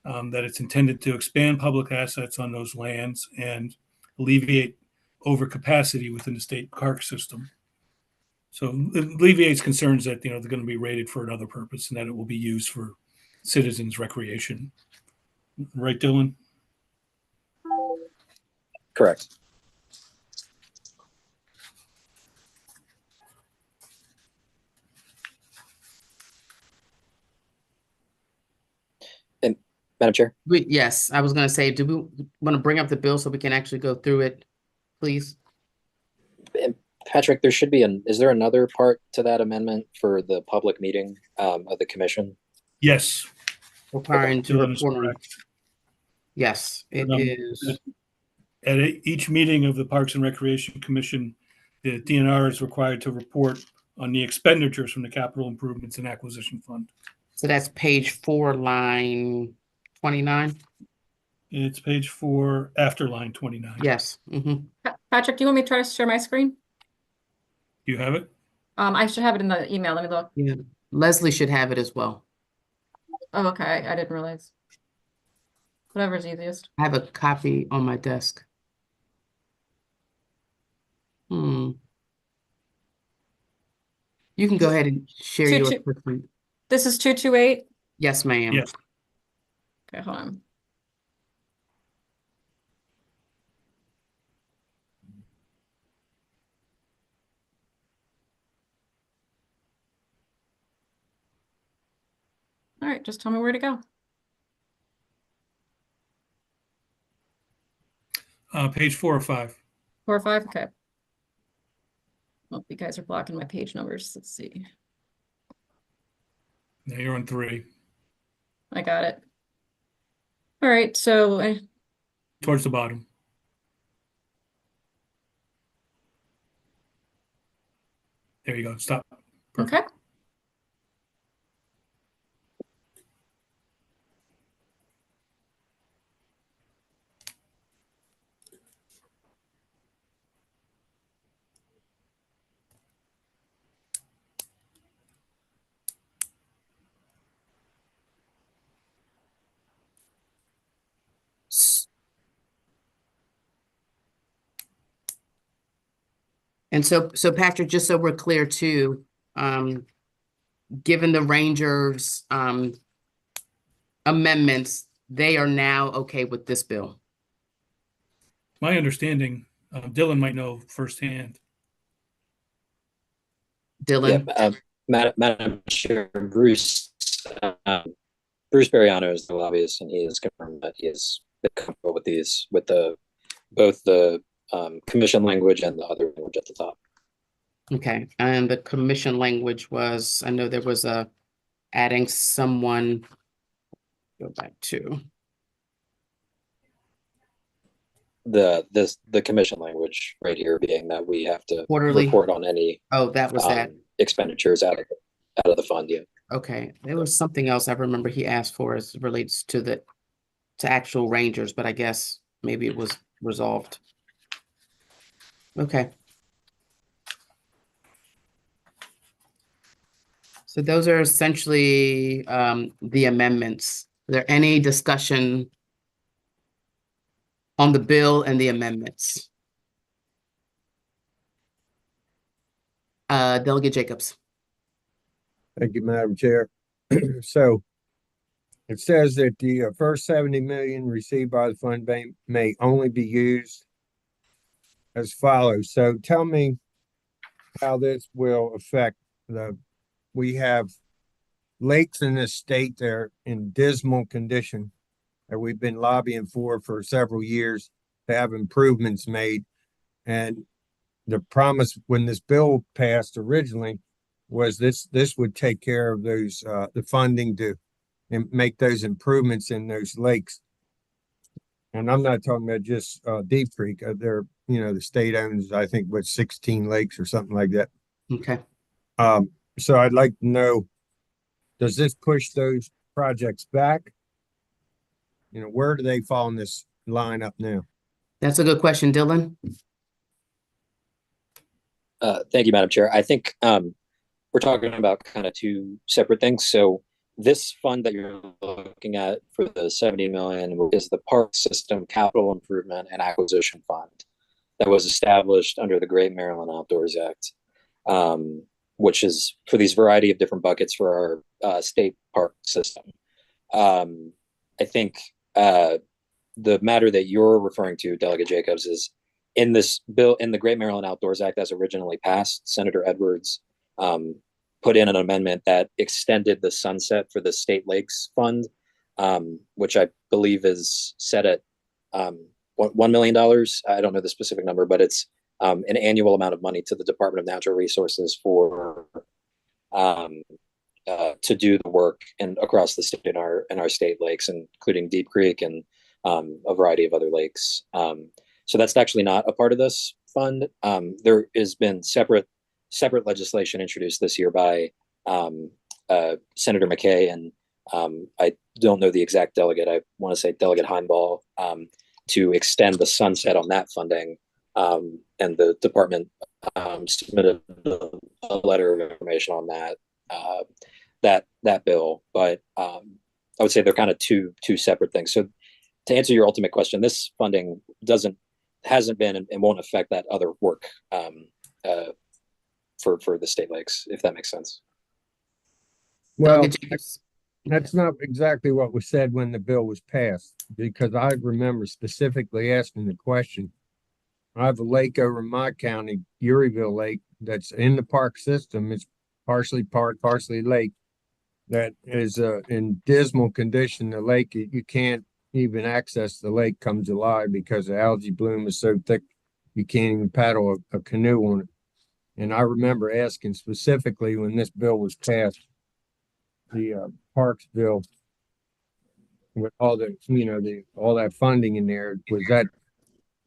[SPEAKER 10] that it's intended to expand public assets on those lands and alleviate overcapacity within the state park system. So it alleviates concerns that they're going to be rated for another purpose and that it will be used for citizens' recreation. Right, Dylan?
[SPEAKER 3] Correct. And Madam Chair?
[SPEAKER 1] Yes, I was gonna say, do we want to bring up the bill so we can actually go through it, please?
[SPEAKER 3] And Patrick, there should be is there another part to that amendment for the public meeting of the commission?
[SPEAKER 10] Yes.
[SPEAKER 1] Requiring to
[SPEAKER 10] Dylan is
[SPEAKER 1] report on.
[SPEAKER 10] correct.
[SPEAKER 1] Yes, it is.
[SPEAKER 10] At each meeting of the Parks and Recreation Commission, the DNR is required to report on the expenditures from the Capital Improvements and Acquisition Fund.
[SPEAKER 1] So that's page 4, line 29.
[SPEAKER 10] It's page 4 after line 29.
[SPEAKER 1] Yes. Mhm.
[SPEAKER 2] Patrick, do you want me to try to share my screen?
[SPEAKER 10] Do you have it?
[SPEAKER 2] I should have it in the email. Let me look.
[SPEAKER 1] Yeah, Leslie should have it as well.
[SPEAKER 2] Oh, okay. I didn't realize. Whatever's easiest.
[SPEAKER 1] I have a copy on my desk. You can go ahead and share your quickly.
[SPEAKER 2] This is 228.
[SPEAKER 1] Yes, ma'am.
[SPEAKER 10] Yes.
[SPEAKER 2] Okay, hold on. All right, just tell me where to go.
[SPEAKER 10] Page 4 or 5.
[SPEAKER 2] 4 or 5? Okay. Oh, you guys are blocking my page numbers. Let's see.
[SPEAKER 10] Now you're on 3.
[SPEAKER 2] I got it. All right, so
[SPEAKER 10] Towards the bottom. There you go. Stop. Perfect.
[SPEAKER 2] okay.
[SPEAKER 1] And so Patrick, just so we're clear too, given the Rangers amendments, they are now okay with this bill.
[SPEAKER 10] My understanding, Dylan might know firsthand.
[SPEAKER 1] Dylan?
[SPEAKER 3] Yeah, Madam Chair, Bruce Beriano is the lobbyist, and he has confirmed that he is comfortable with these, with both the commission language and the other language at the top.
[SPEAKER 1] Okay, and the commission language was, I know there was adding someone, go back to,
[SPEAKER 3] The commission language right here being that we have to
[SPEAKER 1] Quarterly.
[SPEAKER 3] report on any
[SPEAKER 1] oh, that was that.
[SPEAKER 3] expenditures out of the fund. Yeah.
[SPEAKER 1] Okay, there was something else I remember he asked for as it relates to actual rangers, but I guess maybe it was resolved. Okay. So those are essentially the amendments. Is there any discussion on the bill and the amendments? Delegate Jacobs.
[SPEAKER 9] Thank you, Madam Chair. So it says that the first 70 million received by the fund bank may only be used as follows. So tell me how this will affect we have lakes in this state that are in dismal condition that we've been lobbying for several years to have improvements made. And the promise when this bill passed originally was this would take care of those the funding to and make those improvements in those lakes. And I'm not talking about just Deep Creek. They're, the state owns, I think, 16 lakes or something like that.
[SPEAKER 1] Okay.
[SPEAKER 9] So I'd like to know, does this push those projects back? Where do they fall in this lineup now?
[SPEAKER 1] That's a good question, Dylan.
[SPEAKER 3] Thank you, Madam Chair. I think we're talking about kind of two separate things. So this fund that you're looking at for the 70 million is the Park System Capital Improvement and Acquisition Fund that was established under the Great Maryland Outdoors Act, which is for these variety of different buckets for our state park system. I think the matter that you're referring to, Delegate Jacobs, is in this bill, in the Great Maryland Outdoors Act as originally passed. Senator Edwards put in an amendment that extended the sunset for the State Lakes Fund, which I believe is set at $1 million. I don't know the specific number, but it's an annual amount of money to the Department of Natural Resources for to do the work and across the state in our state lakes, including Deep Creek and a variety of other lakes. So that's actually not a part of this fund. There has been separate legislation introduced this year by Senator McKay, and I don't know the exact delegate. I want to say Delegate Heimball, to extend the sunset on that funding. And the department submitted a letter of information on that bill. But I would say they're kind of two separate things. So to answer your ultimate question, this funding hasn't been and won't affect that other work for the state lakes, if that makes sense.
[SPEAKER 9] Well, that's not exactly what was said when the bill was passed, because I remember specifically asking the question. I have a lake over in my county, Urieville Lake, that's in the park system. It's partially park, partially lake, that is in dismal condition. The lake, you can't even access the lake come July because the algae bloom is so thick you can't even paddle a canoe on it. And I remember asking specifically when this bill was passed, the parks bill, with all the all that funding in there, was that,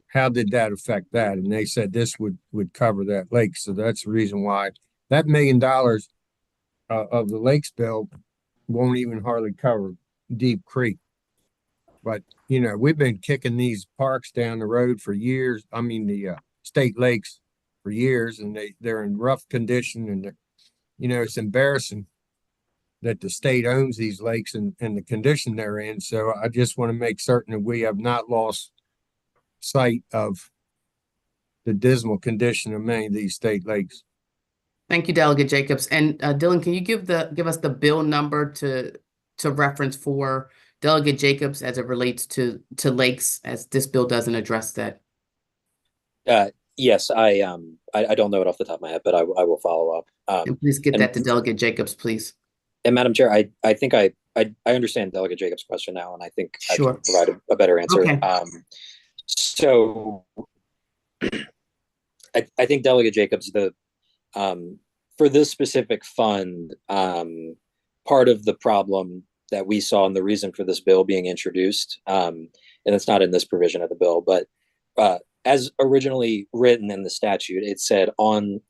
[SPEAKER 9] how did that affect that? And they said this would cover that lake. So that's the reason why that $1 million of the lakes bill won't even hardly cover Deep Creek. But we've been kicking these parks down the road for years. I mean the state lakes for years, and they're in rough condition, and it's embarrassing that the state owns these lakes and the condition they're in. So I just want to make certain that we have not lost sight of the dismal condition of many of these state lakes.
[SPEAKER 1] Thank you, Delegate Jacobs. And Dylan, can you give us the bill number to reference for Delegate Jacobs as it relates to lakes, as this bill doesn't address that?
[SPEAKER 3] Yes, I don't know it off the top of my head, but I will follow up.
[SPEAKER 1] And please get that to Delegate Jacobs, please.
[SPEAKER 3] And Madam Chair, I think I understand Delegate Jacobs' question now, and I think
[SPEAKER 1] Sure.
[SPEAKER 3] I can provide a better answer.
[SPEAKER 1] Okay.
[SPEAKER 3] So I think Delegate Jacobs, for this specific fund, part of the problem that we saw and the reason for this bill being introduced, and it's not in this provision of the bill, but as originally written in the statute, it said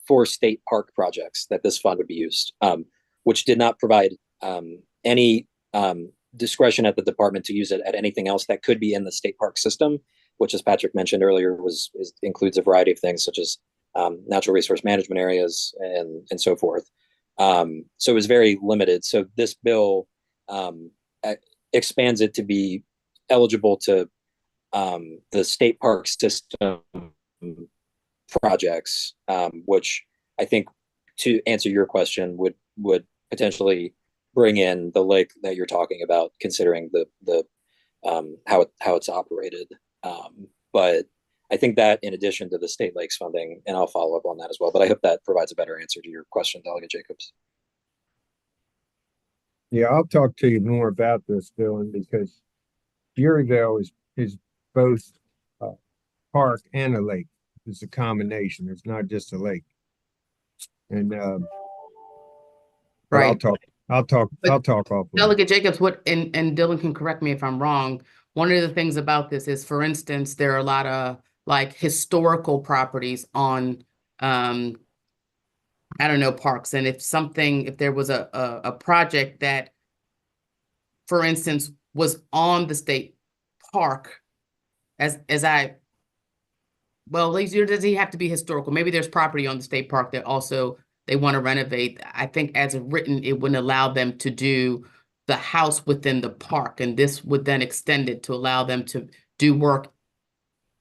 [SPEAKER 3] for state park projects that this fund would be used, which did not provide any discretion at the department to use it at anything else that could be in the state park system, which, as Patrick mentioned earlier, includes a variety of things such as natural resource management areas and so forth. So it was very limited. So this bill expands it to be eligible to the state park system projects, which I think, to answer your question, would potentially bring in the lake that you're talking about, considering the how it's operated. But I think that, in addition to the state lakes funding, and I'll follow up on that as well, but I hope that provides a better answer to your question, Delegate Jacobs.
[SPEAKER 9] Yeah, I'll talk to you more about this, Dylan, because Furyville is both a park and a lake. It's a combination. It's not just a lake. And but
[SPEAKER 1] Right.
[SPEAKER 9] I'll talk offline.
[SPEAKER 1] Delegate Jacobs, and Dylan can correct me if I'm wrong. One of the things about this is, for instance, there are a lot of like historical properties on, I don't know, parks. And if there was a project that, for instance, was on the state park, does he have to be historical? Maybe there's property on the state park that also they want to renovate. I think as written, it wouldn't allow them to do the house within the park. And this would then extend it to allow them to do work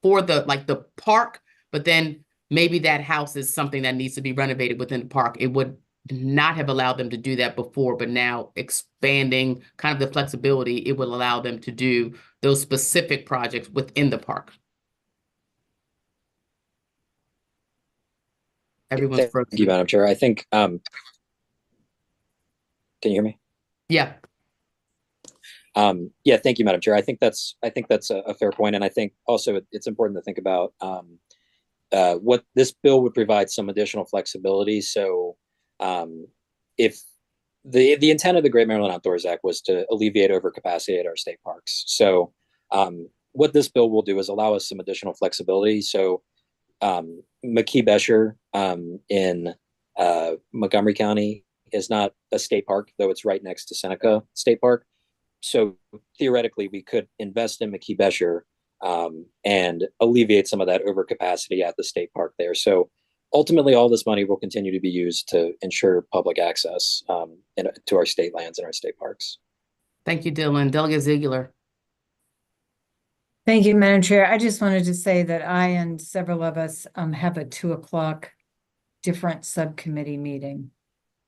[SPEAKER 1] for the park, but then maybe that house is something that needs to be renovated within the park. It would not have allowed them to do that before, but now expanding kind of the flexibility, it will allow them to do those specific projects within the park. Everyone's
[SPEAKER 3] Thank you, Madam Chair. I think, can you hear me?
[SPEAKER 1] Yeah.
[SPEAKER 3] Yeah, thank you, Madam Chair. I think that's a fair point, and I think also it's important to think about what this bill would provide some additional flexibility. So, if the intent of the Great Maryland Outdoors Act was to alleviate overcapacity at our state parks, so what this bill will do is allow us some additional flexibility. So, McKee-Besher in Montgomery County is not a state park, though it's right next to Seneca State Park. So theoretically, we could invest in McKee-Besher and alleviate some of that overcapacity at the state park there. So ultimately, all this money will continue to be used to ensure public access to our state lands and our state parks.
[SPEAKER 1] Thank you, Dylan. Delegate Ziegler.
[SPEAKER 6] Thank you, Madam Chair. I just wanted to say that I and several of us have a 2:00 different subcommittee meeting.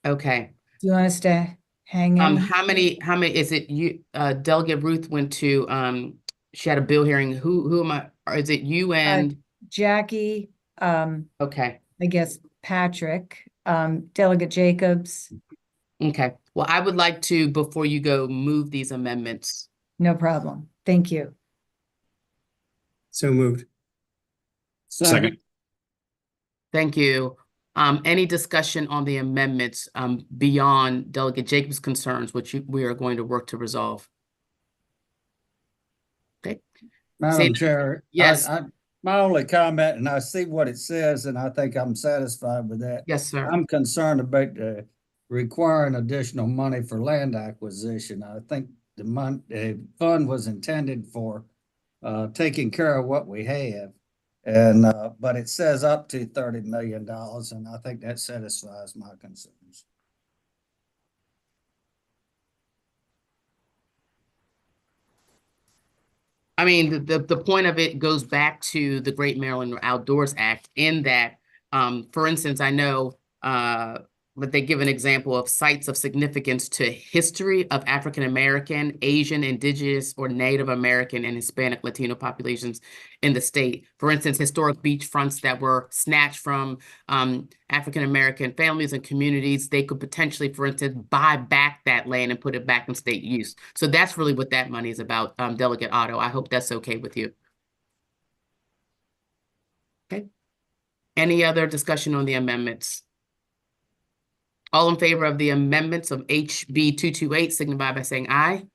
[SPEAKER 1] Okay.
[SPEAKER 6] Do you want us to hang in?
[SPEAKER 1] How many is it? You Delegate Ruth went to she had a bill hearing. Who am I? Or is it you and
[SPEAKER 6] Jackie,
[SPEAKER 1] okay.
[SPEAKER 6] I guess Patrick, Delegate Jacobs.
[SPEAKER 1] Okay. Well, I would like to, before you go, move these amendments.
[SPEAKER 6] No problem. Thank you.
[SPEAKER 11] So moved.
[SPEAKER 8] Second.
[SPEAKER 1] Thank you. Any discussion on the amendments beyond Delegate Jacobs' concerns, which we are going to work to resolve? Okay.
[SPEAKER 8] Madam Chair.
[SPEAKER 1] Yes.
[SPEAKER 8] My only comment, and I see what it says, and I think I'm satisfied with that.
[SPEAKER 1] Yes, sir.
[SPEAKER 8] I'm concerned about requiring additional money for land acquisition. I think the fund was intended for taking care of what we have. And but it says up to $30 million, and I think that satisfies my concerns.
[SPEAKER 1] I mean, the point of it goes back to the Great Maryland Outdoors Act, in that, for instance, I know but they give an example of sites of significance to history of African American, Asian, Indigenous, or Native American and Hispanic Latino populations in the state. For instance, historic beachfronts that were snatched from African American families and communities, they could potentially, for instance, buy back that land and put it back in state use. So that's really what that money is about, Delegate Otto. I hope that's okay with you. Okay. Any other discussion on the amendments? All in favor of the amendments of HB 228 signify by saying aye.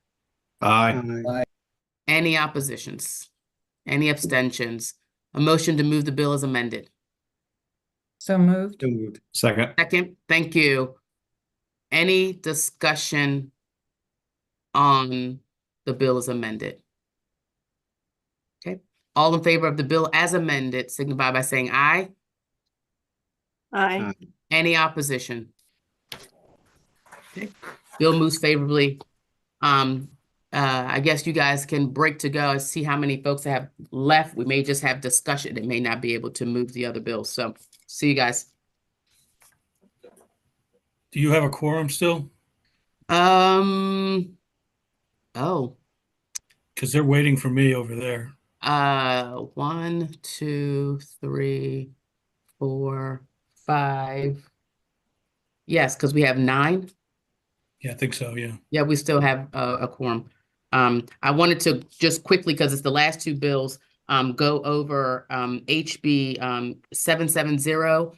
[SPEAKER 11] Aye.
[SPEAKER 1] Any oppositions? Any abstentions? A motion to move the bill as amended.
[SPEAKER 6] So moved.
[SPEAKER 11] So moved.
[SPEAKER 10] Second.
[SPEAKER 1] Second, thank you. Any discussion on the bill as amended? Okay, all in favor of the bill as amended signify by saying aye.
[SPEAKER 5] Aye.
[SPEAKER 1] Any opposition? Okay, bill moves favorably. I guess you guys can break to go and see how many folks have left. We may just have discussion. It may not be able to move the other bills. So see you guys.
[SPEAKER 10] Do you have a quorum still?
[SPEAKER 1] Oh,
[SPEAKER 10] Because they're waiting for me over there.
[SPEAKER 1] 1, 2, 3, 4, 5. Yes, because we have 9.
[SPEAKER 10] Yeah, I think so, yeah.
[SPEAKER 1] Yeah, we still have a quorum. I wanted to just quickly, because it's the last 2 bills, go over HB 770,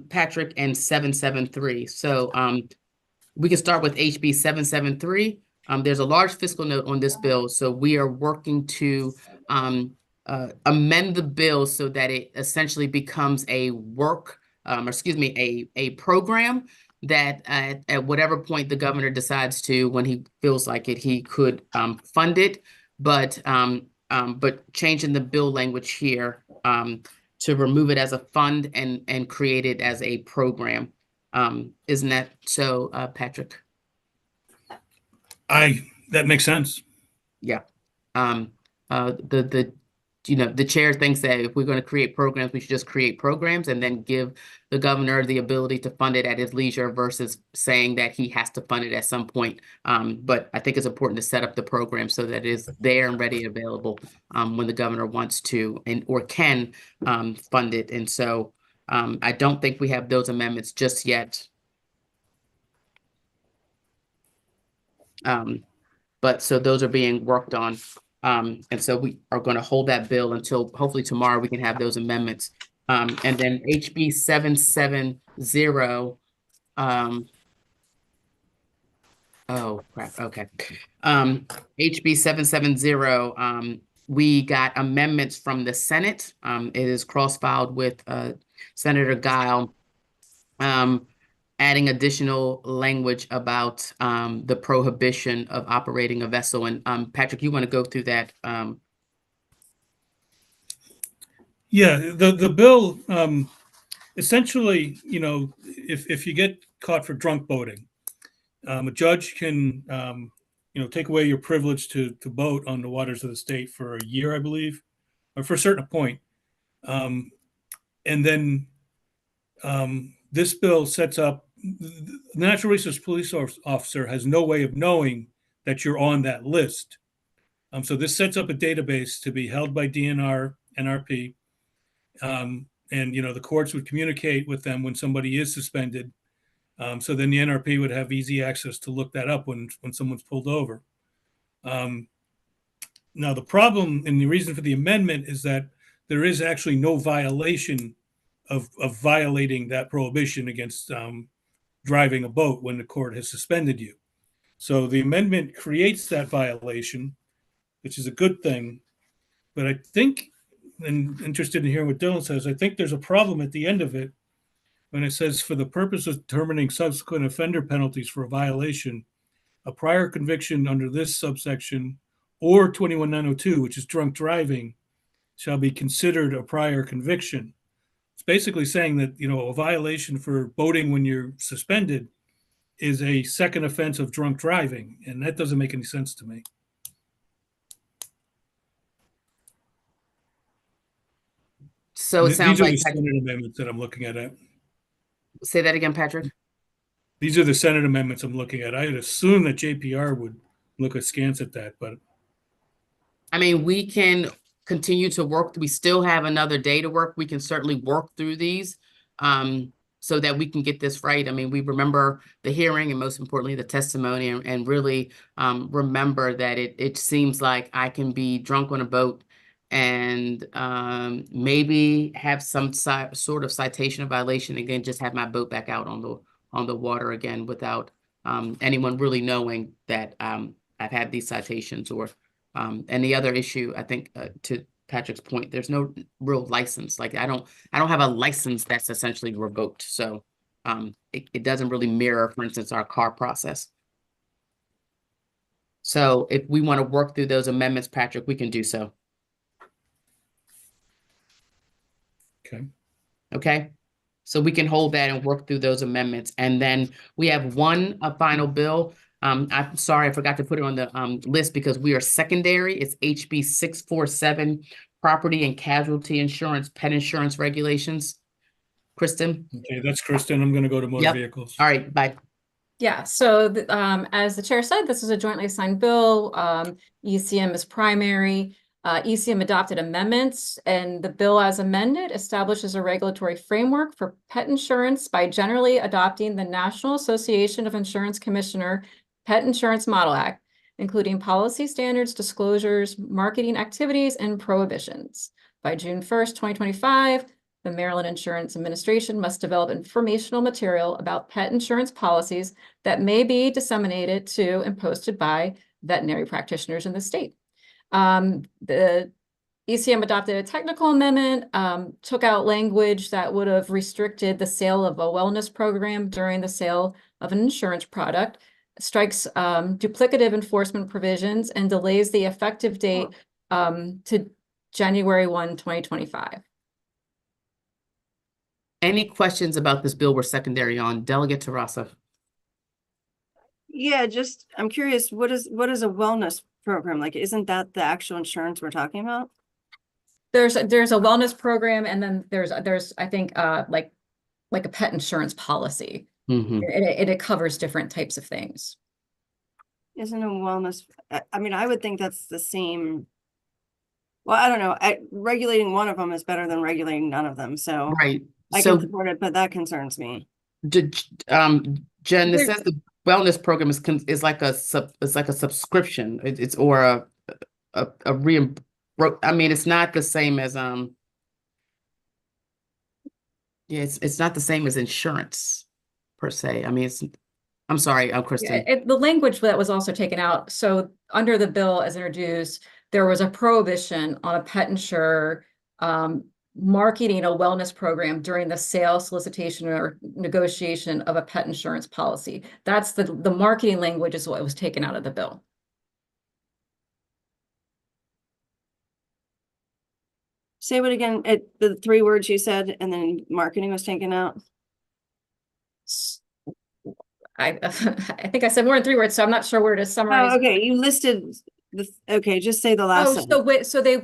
[SPEAKER 1] Patrick, and 773. So we can start with HB 773. There's a large fiscal note on this bill, so we are working to amend the bill so that it essentially becomes a a program that at whatever point the governor decides to, when he feels like it, he could fund it, but changing the bill language here to remove it as a fund and create it as a program. Isn't that so, Patrick?
[SPEAKER 10] That makes sense.
[SPEAKER 1] Yeah. The chair thinks that if we're going to create programs, we should just create programs and then give the governor the ability to fund it at his leisure versus saying that he has to fund it at some point. But I think it's important to set up the program so that it is there and ready, available when the governor wants to or can fund it. And so I don't think we have those amendments just yet. But so those are being worked on. And so we are going to hold that bill until hopefully tomorrow we can have those amendments. And then HB 770, oh crap, okay. HB 770, we got amendments from the Senate. It is cross-filed with Senator Guile. Adding additional language about the prohibition of operating a vessel. And Patrick, you want to go through that?
[SPEAKER 10] Yeah, the bill, essentially, if you get caught for drunk boating, a judge can, take away your privilege to boat on the waters of the state for a year, I believe, or for a certain point. And then this bill sets up, the Natural Resource Police Officer has no way of knowing that you're on that list. So this sets up a database to be held by DNR, NRP, and the courts would communicate with them when somebody is suspended. So then the NRP would have easy access to look that up when someone's pulled over. Now the problem and the reason for the amendment is that there is actually no violation of violating that prohibition against driving a boat when the court has suspended you. So the amendment creates that violation, which is a good thing. But I think, and interested in hearing what Dylan says, I think there's a problem at the end of it when it says, for the purpose of determining subsequent offender penalties for a violation, a prior conviction under this subsection or 21902, which is drunk driving, shall be considered a prior conviction. It's basically saying that, a violation for boating when you're suspended is a second offense of drunk driving, and that doesn't make any sense to me.
[SPEAKER 1] So it sounds
[SPEAKER 10] these are
[SPEAKER 1] like
[SPEAKER 10] the Senate amendments that I'm looking at.
[SPEAKER 1] Say that again, Patrick.
[SPEAKER 10] These are the Senate amendments I'm looking at. I'd assume that JPR would look askance at that, but
[SPEAKER 1] I mean, we can continue to work. We still have another day to work. We can certainly work through these so that we can get this right. I mean, we remember the hearing and most importantly, the testimony and really remember that it seems like I can be drunk on a boat and maybe have some sort of citation or violation, again, just have my boat back out on on the water again without anyone really knowing that I've had these citations or and the other issue, I think, to Patrick's point, there's no real license. Like I don't have a license that's essentially revoked. So it doesn't really mirror, for instance, our car process. So if we want to work through those amendments, Patrick, we can do so.
[SPEAKER 10] Okay.
[SPEAKER 1] Okay. So we can hold that and work through those amendments. And then we have one final bill. I'm sorry, I forgot to put it on the list because we are secondary. It's HB 647, Property and Casualty Insurance, Pet Insurance Regulations. Kristen?
[SPEAKER 10] Okay, that's Kristen. I'm going to go to motor
[SPEAKER 1] Yep.
[SPEAKER 10] vehicles.
[SPEAKER 1] All right, bye.
[SPEAKER 2] Yeah, so as the chair said, this is a jointly assigned bill. ECM is primary. ECM adopted amendments, and the bill as amended establishes a regulatory framework for pet insurance by generally adopting the National Association of Insurance Commissioner Pet Insurance Model Act, including policy standards, disclosures, marketing activities, and prohibitions. By June 1st, 2025, the Maryland Insurance Administration must develop informational material about pet insurance policies that may be disseminated to and posted by veterinary practitioners in the state. The ECM adopted a technical amendment, took out language that would have restricted the sale of a wellness program during the sale of an insurance product, strikes duplicative enforcement provisions, and delays the effective date to January 1, 2025.
[SPEAKER 1] Any questions about this bill we're secondary on? Delegate Tarasa.
[SPEAKER 5] Yeah, just, I'm curious, what is a wellness program? Like, isn't that the actual insurance we're talking about?
[SPEAKER 2] There's a wellness program, and then there's I think like a pet insurance policy.
[SPEAKER 1] Mm-hmm.
[SPEAKER 2] It covers different types of things.
[SPEAKER 5] Isn't a wellness, I mean, I would think that's the same. Well, I don't know. Regulating one of them is better than regulating none of them. So
[SPEAKER 1] Right.
[SPEAKER 5] I
[SPEAKER 1] So,
[SPEAKER 5] can support it, but that concerns me.
[SPEAKER 1] Jen, this
[SPEAKER 2] There-
[SPEAKER 1] says the wellness program is like a subscription. It's or a I mean, it's not the same as yeah, it's not the same as insurance per se. I mean, I'm sorry, Kristen.
[SPEAKER 2] Yeah, the language that was also taken out. So under the bill as introduced, there was a prohibition on a pet insurer marketing a wellness program during the sale, solicitation, or negotiation of a pet insurance policy. That's the marketing language is what was taken out of the bill.
[SPEAKER 5] Say what again? The 3 words you said, and then marketing was taken out.
[SPEAKER 2] I think I said more than 3 words, so I'm not sure where to summarize.
[SPEAKER 5] Oh, okay. You listed okay, just say the last sentence.
[SPEAKER 2] So the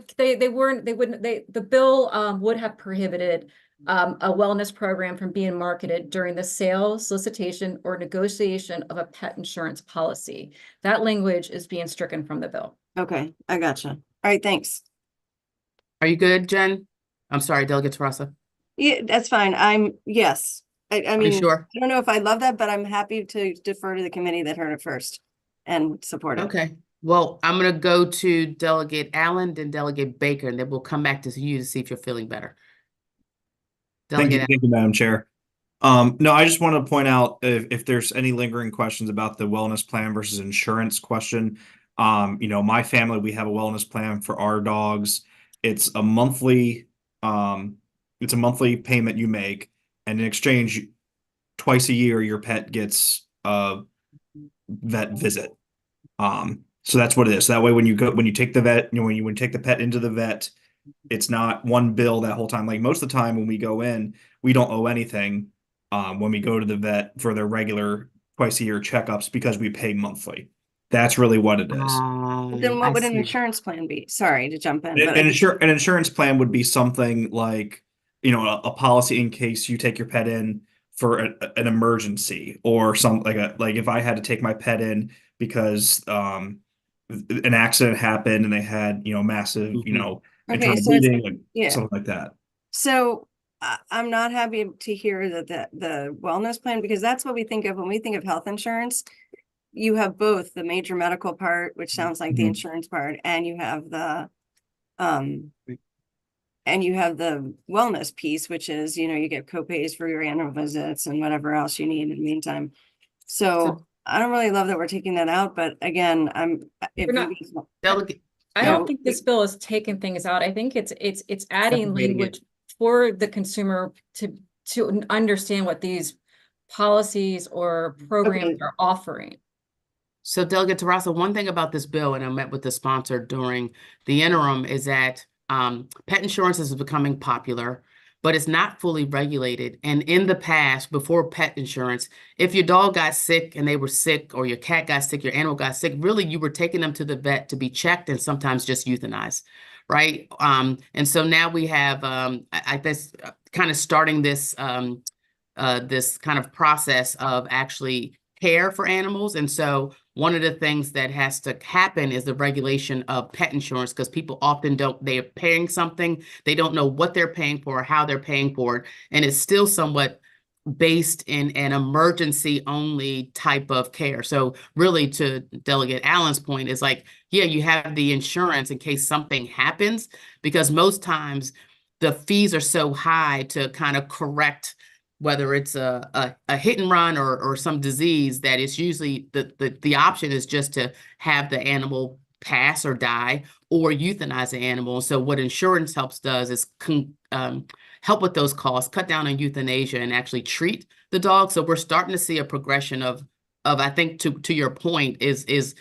[SPEAKER 2] bill would have prohibited a wellness program from being marketed during the sale, solicitation, or negotiation of a pet insurance policy. That language is being stricken from the bill.
[SPEAKER 5] Okay, I gotcha. All right, thanks.
[SPEAKER 1] Are you good, Jen? I'm sorry, Delegate Tarasa.
[SPEAKER 5] Yeah, that's fine. Yes. I
[SPEAKER 1] Are you
[SPEAKER 5] mean,
[SPEAKER 1] sure?
[SPEAKER 5] I don't know if I love that, but I'm happy to defer to the committee that heard it first and support it.
[SPEAKER 1] Okay. Well, I'm going to go to Delegate Allen, then Delegate Baker, and then we'll come back to you to see if you're feeling better.
[SPEAKER 11] Thank you,
[SPEAKER 1] Delegate
[SPEAKER 11] Madam Chair. No, I just want to point out if there's any lingering questions about the wellness plan versus insurance question. My family, we have a wellness plan for our dogs. It's a monthly payment you make, and in exchange, twice a year your pet gets a vet visit. So that's what it is. That way, when you take the vet, when you take the pet into the vet, it's not one bill that whole time. Like most of the time when we go in, we don't owe anything when we go to the vet for their regular twice a year checkups because we pay monthly. That's really what it is.
[SPEAKER 5] Then what would an insurance plan be? Sorry to jump in. But
[SPEAKER 11] An insurance plan would be something like, a policy in case you take your pet in for an emergency or something like if I had to take my pet in because an accident happened and they had, massive,
[SPEAKER 5] Okay,
[SPEAKER 11] internal
[SPEAKER 5] so it's-
[SPEAKER 11] bleeding,
[SPEAKER 5] yeah.
[SPEAKER 11] something like that.
[SPEAKER 5] So I'm not happy to hear that the wellness plan, because that's what we think of when we think of health insurance. You have both the major medical part, which sounds like the
[SPEAKER 11] Mhm.
[SPEAKER 5] insurance part, and you have the and you have the wellness piece, which is, you know, you get copays for your annual visits and whatever else you need in the meantime. So I don't really love that we're taking that out, but again, if
[SPEAKER 2] We're not-
[SPEAKER 5] you guys-
[SPEAKER 1] Delegate,
[SPEAKER 2] I
[SPEAKER 5] Yeah.
[SPEAKER 2] don't think this bill is taking things out. I think it's adding
[SPEAKER 1] Separating it.
[SPEAKER 2] language for the consumer to understand what these policies or programs
[SPEAKER 5] Okay.
[SPEAKER 2] are offering.
[SPEAKER 1] So Delegate Tarassa, one thing about this bill, and I met with the sponsor during the interim, is that pet insurance is becoming popular, but it's not fully regulated. And in the past, before pet insurance, if your dog got sick and they were sick, or your cat got sick, your animal got sick, really you were taking them to the vet to be checked and sometimes just euthanized, right? And so now we have, I guess, kind of starting this this kind of process of actually care for animals. And so one of the things that has to happen is the regulation of pet insurance, because people often they're paying something, they don't know what they're paying for or how they're paying for it. And it's still somewhat based in an emergency only type of care. So really, to Delegate Allen's point, is like, yeah, you have the insurance in case something happens, because most times the fees are so high to kind of correct whether it's a hit and run or some disease, that it's usually the option is just to have the animal pass or die, or euthanize the animal. So what insurance does is help with those costs, cut down on euthanasia, and actually treat the dog. So we're starting to see a progression of I think, to your point, is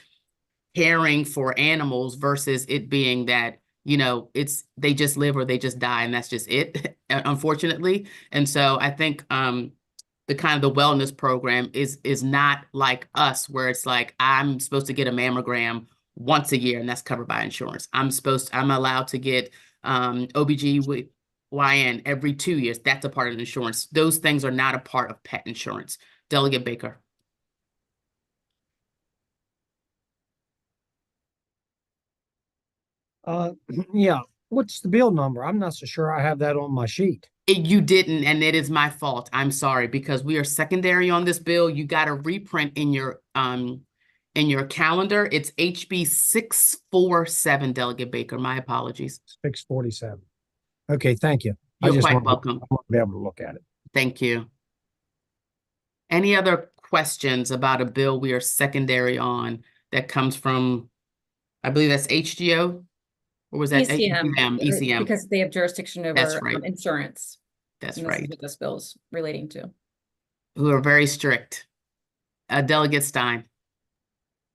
[SPEAKER 1] caring for animals versus it being that, you know, they just live or they just die, and that's just it, unfortunately. And so I think the kind of the wellness program is not like us, where it's like, I'm supposed to get a mammogram once a year and that's covered by insurance. I'm allowed to get OBGYN every 2 years. That's a part of insurance. Those things are not a part of pet insurance. Delegate Baker.
[SPEAKER 12] Yeah, what's the bill number? I'm not so sure I have that on my sheet.
[SPEAKER 1] You didn't, and it is my fault. I'm sorry, because we are secondary on this bill. You got a reprint in your calendar. It's HB 647, Delegate Baker. My apologies.
[SPEAKER 12] 647. Okay, thank you.
[SPEAKER 1] You're quite
[SPEAKER 12] want
[SPEAKER 1] welcome.
[SPEAKER 12] to be able to look at it.
[SPEAKER 1] Thank you. Any other questions about a bill we are secondary on that comes from, I believe that's HGO? Or was that
[SPEAKER 2] ECM,
[SPEAKER 1] ECM?
[SPEAKER 2] because they have jurisdiction
[SPEAKER 1] That's
[SPEAKER 2] over
[SPEAKER 1] right.
[SPEAKER 2] insurance.
[SPEAKER 1] That's
[SPEAKER 2] And this is
[SPEAKER 1] right.
[SPEAKER 2] what this bill's relating to.
[SPEAKER 1] Who are very strict. Delegate Stein.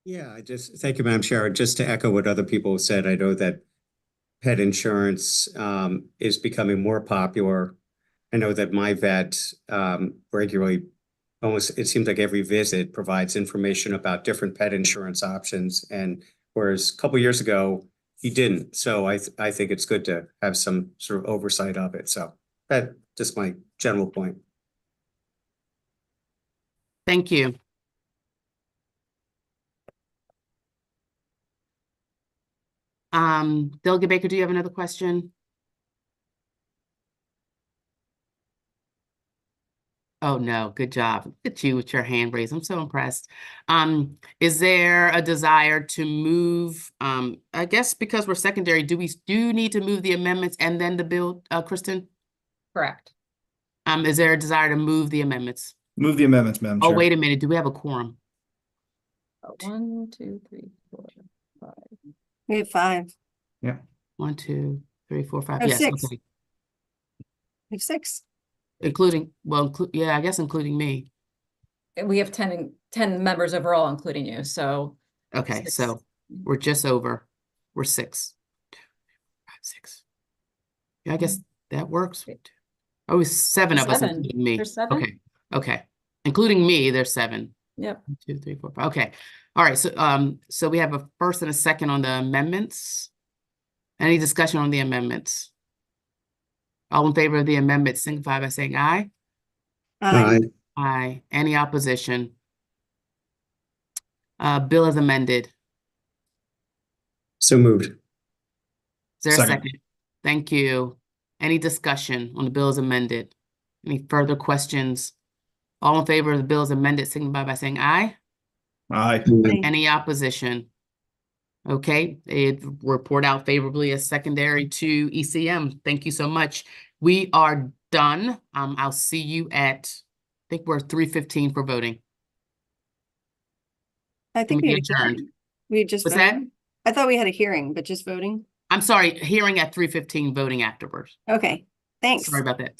[SPEAKER 13] Yeah, thank you, Madam Chair. Just to echo what other people said, I know that pet insurance is becoming more popular. I know that my vet regularly, almost, it seems like every visit, provides information about different pet insurance options. And whereas a couple of years ago, he didn't. So I think it's good to have some sort of oversight of it. So that's just my general point.
[SPEAKER 1] Thank you. Delegate Baker, do you have another question? Oh, no, good job. Look at you with your hand raised. I'm so impressed. Is there a desire to move, I guess because we're secondary, do you need to move the amendments and then the bill, Kristen?
[SPEAKER 2] Correct.
[SPEAKER 1] Is there a desire to move the amendments?
[SPEAKER 11] Move the amendments, Madam
[SPEAKER 1] Oh,
[SPEAKER 11] Chair.
[SPEAKER 1] wait a minute. Do we have a quorum?
[SPEAKER 2] 1, 2, 3, 4, 5.
[SPEAKER 5] We have 5.
[SPEAKER 1] 1, 2, 3, 4, 5.
[SPEAKER 5] Oh,
[SPEAKER 1] Yes,
[SPEAKER 5] 6.
[SPEAKER 1] okay.
[SPEAKER 5] We have 6.
[SPEAKER 1] Including, well, yeah, I guess including me.
[SPEAKER 2] We have 10 members overall, including you, so.
[SPEAKER 1] Okay,
[SPEAKER 2] 6.
[SPEAKER 1] so we're just over. We're 6. 2, 5, 6. Yeah, I guess that works. Oh, it's 7 of us,
[SPEAKER 2] 7.
[SPEAKER 1] including me.
[SPEAKER 2] There's 7?
[SPEAKER 1] Okay. Including me, there's 7.
[SPEAKER 2] Yep.
[SPEAKER 1] 1, 2, 3, 4, 5. Okay. All right. So we have a first and a second on the amendments. Any discussion on the amendments? All in favor of the amendment signify by saying aye.
[SPEAKER 5] Aye.
[SPEAKER 1] Aye. Any opposition? Bill is amended.
[SPEAKER 13] So moved.
[SPEAKER 1] Is there a
[SPEAKER 11] Second.
[SPEAKER 1] second? Thank you. Any discussion on the bill as amended? Any further questions? All in favor of the bill as amended signify by saying aye.
[SPEAKER 11] Aye.
[SPEAKER 5] Aye.
[SPEAKER 1] Any opposition? Okay, it report out favorably as secondary to ECM. Thank you so much. We are done. I'll see you at, I think we're 3:15 for voting.
[SPEAKER 5] I think we
[SPEAKER 1] Meeting adjourned.
[SPEAKER 5] adjourned. We just
[SPEAKER 1] What's that?
[SPEAKER 5] voted? I thought we had a hearing, but just voting.
[SPEAKER 1] I'm sorry, hearing at 3:15, voting afterwards.
[SPEAKER 5] Okay, thanks.
[SPEAKER 1] Sorry about that.